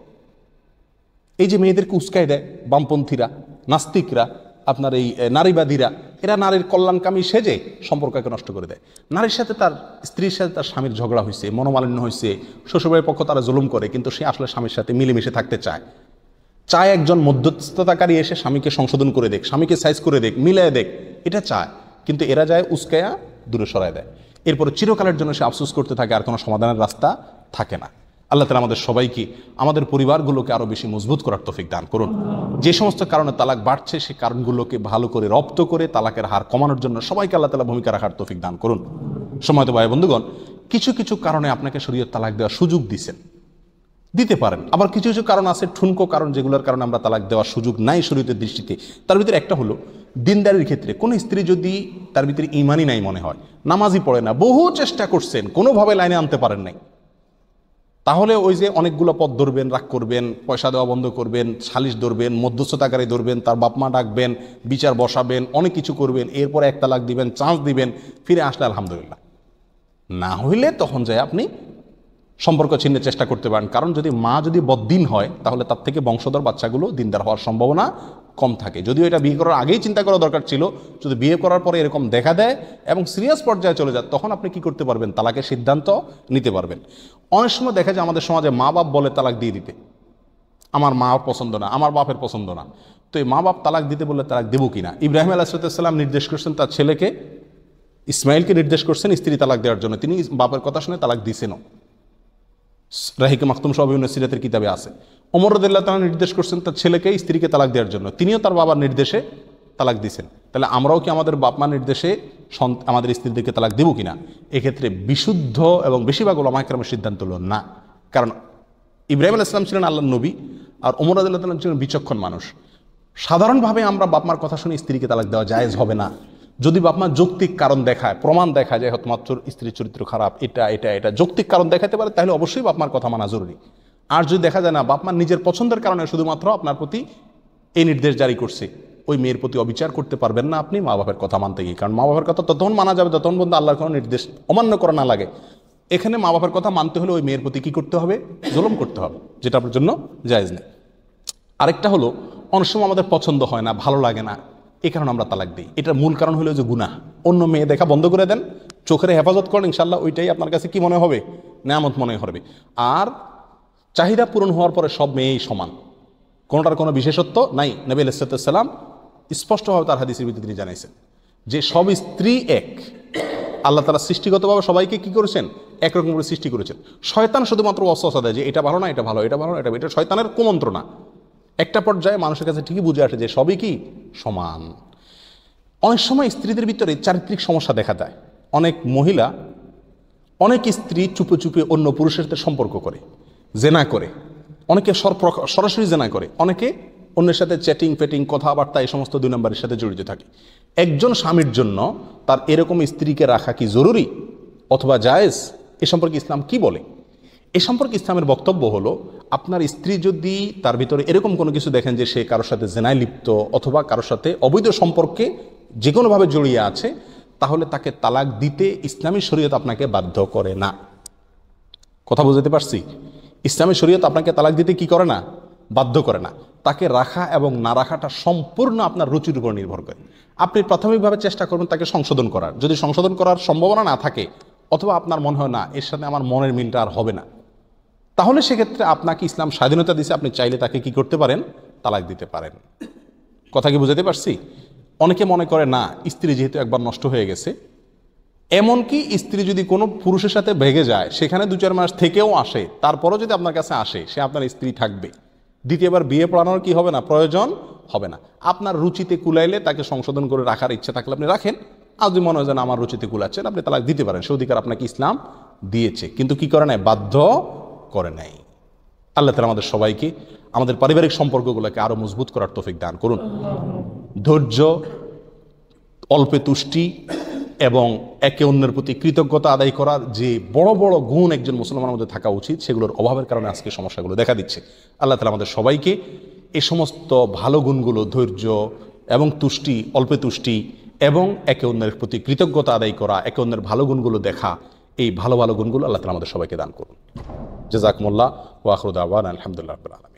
এই যে মেয়েদেরকে উস্কাই দেয় বামপন্থীরা, নাস্তিকরা, আপনার এই নারীবাদীরা, এরা নারীর কল্যাণকামী সেজে সম্পর্ককে নষ্ট করে দেয়। নারীর সাথে তার স্ত্রীর সাথে তার স্বামীর ঝগড়া হয়েছে, মনোমালিন্য হয়েছে, শ্বশুরবাড়ির পক্ষ তারা জুলুম করে, কিন্তু সে আসলে স্বামীর সাথে মিলেমিশে থাকতে চায় একজন মধ্যস্থতাকারী এসে স্বামীকে সংশোধন করে দেখ, স্বামীকে সাইজ করে দেখ, মিলায় দেখ, এটা চায়। কিন্তু এরা যায় উস্কায়া দূরে সরায় দেয়, এরপরে চিরকালের জন্য সে আফসোস করতে থাকে, আর কোনো সমাধানের রাস্তা থাকে না। আল্লাহ তাআলা আমাদের সবাইকে, আমাদের পরিবারগুলোকে আরও বেশি মজবুত করার তৌফিক দান করুন। যে সমস্ত কারণে তালাক বাড়ছে, সেই কারণগুলোকে ভালো করে রপ্ত করে তালাকের হার কমানোর জন্য সবাইকে আল্লাহ তাআলা ভূমিকা রাখার তৌফিক দান করুন। সময়ত ভাই বন্ধুগণ, কিছু কিছু কারণে আপনাকে শরীয়ত তালাক দেওয়ার সুযোগ দিতে পারেন, আবার কিছু কিছু কারণ আছে, ঠুনকো কারণ, যেগুলোর কারণে আমরা তালাক দেওয়ার সুযোগ নাই শরীয়তের দৃষ্টিতে। তার ভিতরে একটা হলো দিনদারির ক্ষেত্রে। কোন স্ত্রী যদি তার ভিতরে ইমানই নাই মনে হয়, নামাজই পড়ে না, বহু চেষ্টা করছেন, কোনোভাবে লাইনে আনতে পারেন নাই, তাহলে ওই যে অনেকগুলো পথ ধরবেন, রাগ করবেন, পয়সা দেওয়া বন্ধ করবেন, সালিশ ধরবেন, মধ্যস্থতাকারী ধরবেন, তার বাপ মা ডাকবেন, বিচার বসাবেন, অনেক কিছু করবেন, এরপরে এক তালাক দিবেন, চান্স দিবেন, ফিরে আসলে আলহামদুলিল্লাহ। না হইলে তখন যায় আপনি সম্পর্ক ছিন্নের চেষ্টা করতে পারেন। কারণ মা যদি বদ্দিন হয়, তাহলে তার থেকে বংশধর বাচ্চাগুলো দিনদার হওয়ার সম্ভাবনা কম থাকে। যদিও এটা বিয়ে করার আগেই চিন্তা করা দরকার ছিল, যদি বিয়ে করার পরে এরকম দেখা দেয় এবং সিরিয়াস পর্যায়ে চলে যায়, তখন আপনি কি করতে পারবেন, তালাকের সিদ্ধান্ত নিতে পারবেন। অনেক সময় দেখা যায় আমাদের সমাজে মা বাপ বলে তালাক দিয়ে দিতে, আমার মা পছন্দ না, আমার বাপের পছন্দ না, তো এই মা বাপ তালাক দিতে বললে তালাক দেবো কিনা। ইব্রাহিম আলাইহিস সালাম নির্দেশ করছেন তার ছেলেকে, ইসমাইলকে নির্দেশ করছেন স্ত্রী তালাক দেওয়ার জন্য, তিনি বাপের কথা শুনে তালাক দিছেনও। রাহিকে মাখতুম সহ বিভিন্ন সিরাতের কিতাবে আছে। ওমর রাদিয়াল্লাহু তাআলা নির্দেশ করছেন তার ছেলেকে স্ত্রীকে তালাক দেওয়ার জন্য, তিনিও তার বাবার নির্দেশে তালাক দিয়েছেন। তাহলে আমরাও কি আমাদের বাপ মার নির্দেশে আমাদের স্ত্রীদেরকে তালাক দেবো কিনা? এক্ষেত্রে বিশুদ্ধ এবং বেশিরভাগ ওলামায়ে কেরামের সিদ্ধান্ত হলো না। কারণ ইব্রাহিম আলাইহিস সালাম ছিলেন আল্লাহর নবী, আর ওমর রাদিয়াল্লাহু তাআলা ছিলেন বিচক্ষণ মানুষ। সাধারণভাবে আমরা বাপ মার কথা শুনে স্ত্রীকে তালাক দেওয়া জায়েজ হবে না। যদি বাপ মা যৌক্তিক কারণ দেখায়, প্রমাণ দেখায় যে হয়তো মাত্র স্ত্রীর চরিত্র খারাপ, এটা যৌক্তিক কারণ দেখাতে পারে, তাহলে অবশ্যই বাপ মার কথা মানা জরুরি। আর যদি দেখা যায় না, বাপ মার নিজের পছন্দের কারণে শুধুমাত্র আপনার প্রতি এই নির্দেশ জারি করছে, ওই মেয়ের প্রতি অবিচার করতে পারবেন না আপনি মা বাপের কথা মানতে গিয়ে। কারণ মা বাপের কথা ততক্ষণ মানা যাবে যতক্ষণ পর্যন্ত আল্লাহর কোনো নির্দেশ অমান্য করা না লাগে। এখানে মা বাবার কথা মানতে হলে ওই মেয়ের প্রতি কি করতে হবে? জুলুম করতে হবে, যেটা আপনার জন্য জায়েজ নেই। আরেকটা হলো, অনেক সময় আমাদের পছন্দ হয় না, ভালো লাগে না, এই কারণে আমরা তালাক দিই। এটার মূল কারণ হলো যে গুনাহ। অন্য মেয়ে দেখা বন্ধ করে দেন, চোখের হেফাজত করেন, ইনশাল্লাহ ওইটাই আপনার কাছে কি মনে হবে? নেয়ামত মনে হবে। আর চাহিদা পূরণ হওয়ার পরে সব মেয়েই সমান, কোনোটার কোনো বিশেষত্ব নাই। নবী আলাইহিস সালাম স্পষ্টভাবে তার হাদিসের ভিত্তিতে তিনি জানাইছেন যে সব স্ত্রী এক। আল্লাহ তাআলা সৃষ্টিগতভাবে সবাইকে কি করেছেন? একরকম করে সৃষ্টি করেছেন। শয়তান শুধুমাত্র ওয়াসওয়াসা দেয় যে এটা ভালো না, এটা ভালো, এটা ভালো না, এটা শয়তানের কুমন্ত্রণা। একটা পর্যায়ে মানুষের কাছে ঠিকই বুঝে আসে যে সবই কি সমান। অনেক সময় স্ত্রীদের ভিতরে চারিত্রিক সমস্যা দেখা যায়। অনেক মহিলা, অনেক স্ত্রী চুপে চুপে অন্য পুরুষের সাথে সম্পর্ক করে, জেনা করে, অনেকে সরাসরি জেনা করে, অনেকে অন্যের সাথে চ্যাটিং ফেটিং কথাবার্তা এই সমস্ত দুই নম্বরের সাথে জড়িত থাকে। একজন স্বামীর জন্য তার এরকম স্ত্রীকে রাখা কি জরুরি অথবা জায়েজ? এ সম্পর্কে ইসলাম কি বলে? এ সম্পর্কে ইসলামের বক্তব্য হলো, আপনার স্ত্রী যদি তার ভিতরে এরকম কোনো কিছু দেখেন যে সে কারোর সাথে জেনায় লিপ্ত অথবা কারোর সাথে অবৈধ সম্পর্কে যে কোনোভাবে জড়িয়ে আছে, তাহলে তাকে তালাক দিতে ইসলামী শরীয়ত আপনাকে বাধ্য করে না। কথা বুঝতে পারছি? ইসলামী শরীয়ত আপনাকে তালাক দিতে কি করে না? বাধ্য করে না। তাকে রাখা এবং না রাখাটা সম্পূর্ণ আপনার রুচির উপর নির্ভর করে। আপনি প্রাথমিকভাবে চেষ্টা করবেন তাকে সংশোধন করার। যদি সংশোধন করার সম্ভাবনা না থাকে অথবা আপনার মনে হয় না এর সাথে আমার মনের মিলটা আর হবে না, তাহলে সেক্ষেত্রে আপনাকে ইসলাম স্বাধীনতা দিয়েছে, আপনি চাইলে তাকে কি করতে পারেন? তালাক দিতে পারেন। কথা কি বুঝাতে পারছি? অনেকে মনে করে না, স্ত্রী যেহেতু একবার নষ্ট হয়ে গেছে, এমনকি স্ত্রী যদি কোনো পুরুষের সাথে ভেগে যায়, সেখানে 2-4 মাস থেকেও আসে, তারপরও যদি আপনার কাছে আসে, সে আপনার স্ত্রী থাকবে। দ্বিতীয়বার বিয়ে পড়ানোর কি হবে না? প্রয়োজন হবে না। আপনার রুচিতে কুলাইলে তাকে সংশোধন করে রাখার ইচ্ছা থাকলে আপনি রাখেন। আর যদি মনে হয় যেন আমার রুচিতে কুলাচ্ছেন, আপনি তালাক দিতে পারেন। সে অধিকার আপনাকে ইসলাম দিয়েছে, কিন্তু কি করে নাই? বাধ্য করে নাই। আল্লাহ তাআলা আমাদের সবাইকে আমাদের পারিবারিক সম্পর্কগুলোকে আরো মজবুত করার তৌফিক দান করুন। ধৈর্য, অল্পে তুষ্টি এবং একে অন্যের প্রতি কৃতজ্ঞতা আদায় করার যে বড় বড় গুণ একজন মুসলমানের মধ্যে থাকা উচিত, সেগুলোর অভাবের কারণে আজকে সমস্যাগুলো দেখা দিচ্ছে। আল্লাহ তাআলা আমাদের সবাইকে এই সমস্ত ভালো গুণগুলো, ধৈর্য এবং তুষ্টি, অল্পে তুষ্টি এবং একে অন্যের প্রতি কৃতজ্ঞতা আদায় করা, একে অন্যের ভালো গুণগুলো দেখা, এই ভালো ভালো গুণগুলো আল্লাহ তাআলা আমাদের সবাইকে দান করুন। জাযাকুমুল্লাহ ওয়া আখিরু দাওয়ানা আলহামদুলিল্লাহি রাব্বিল আলামিন।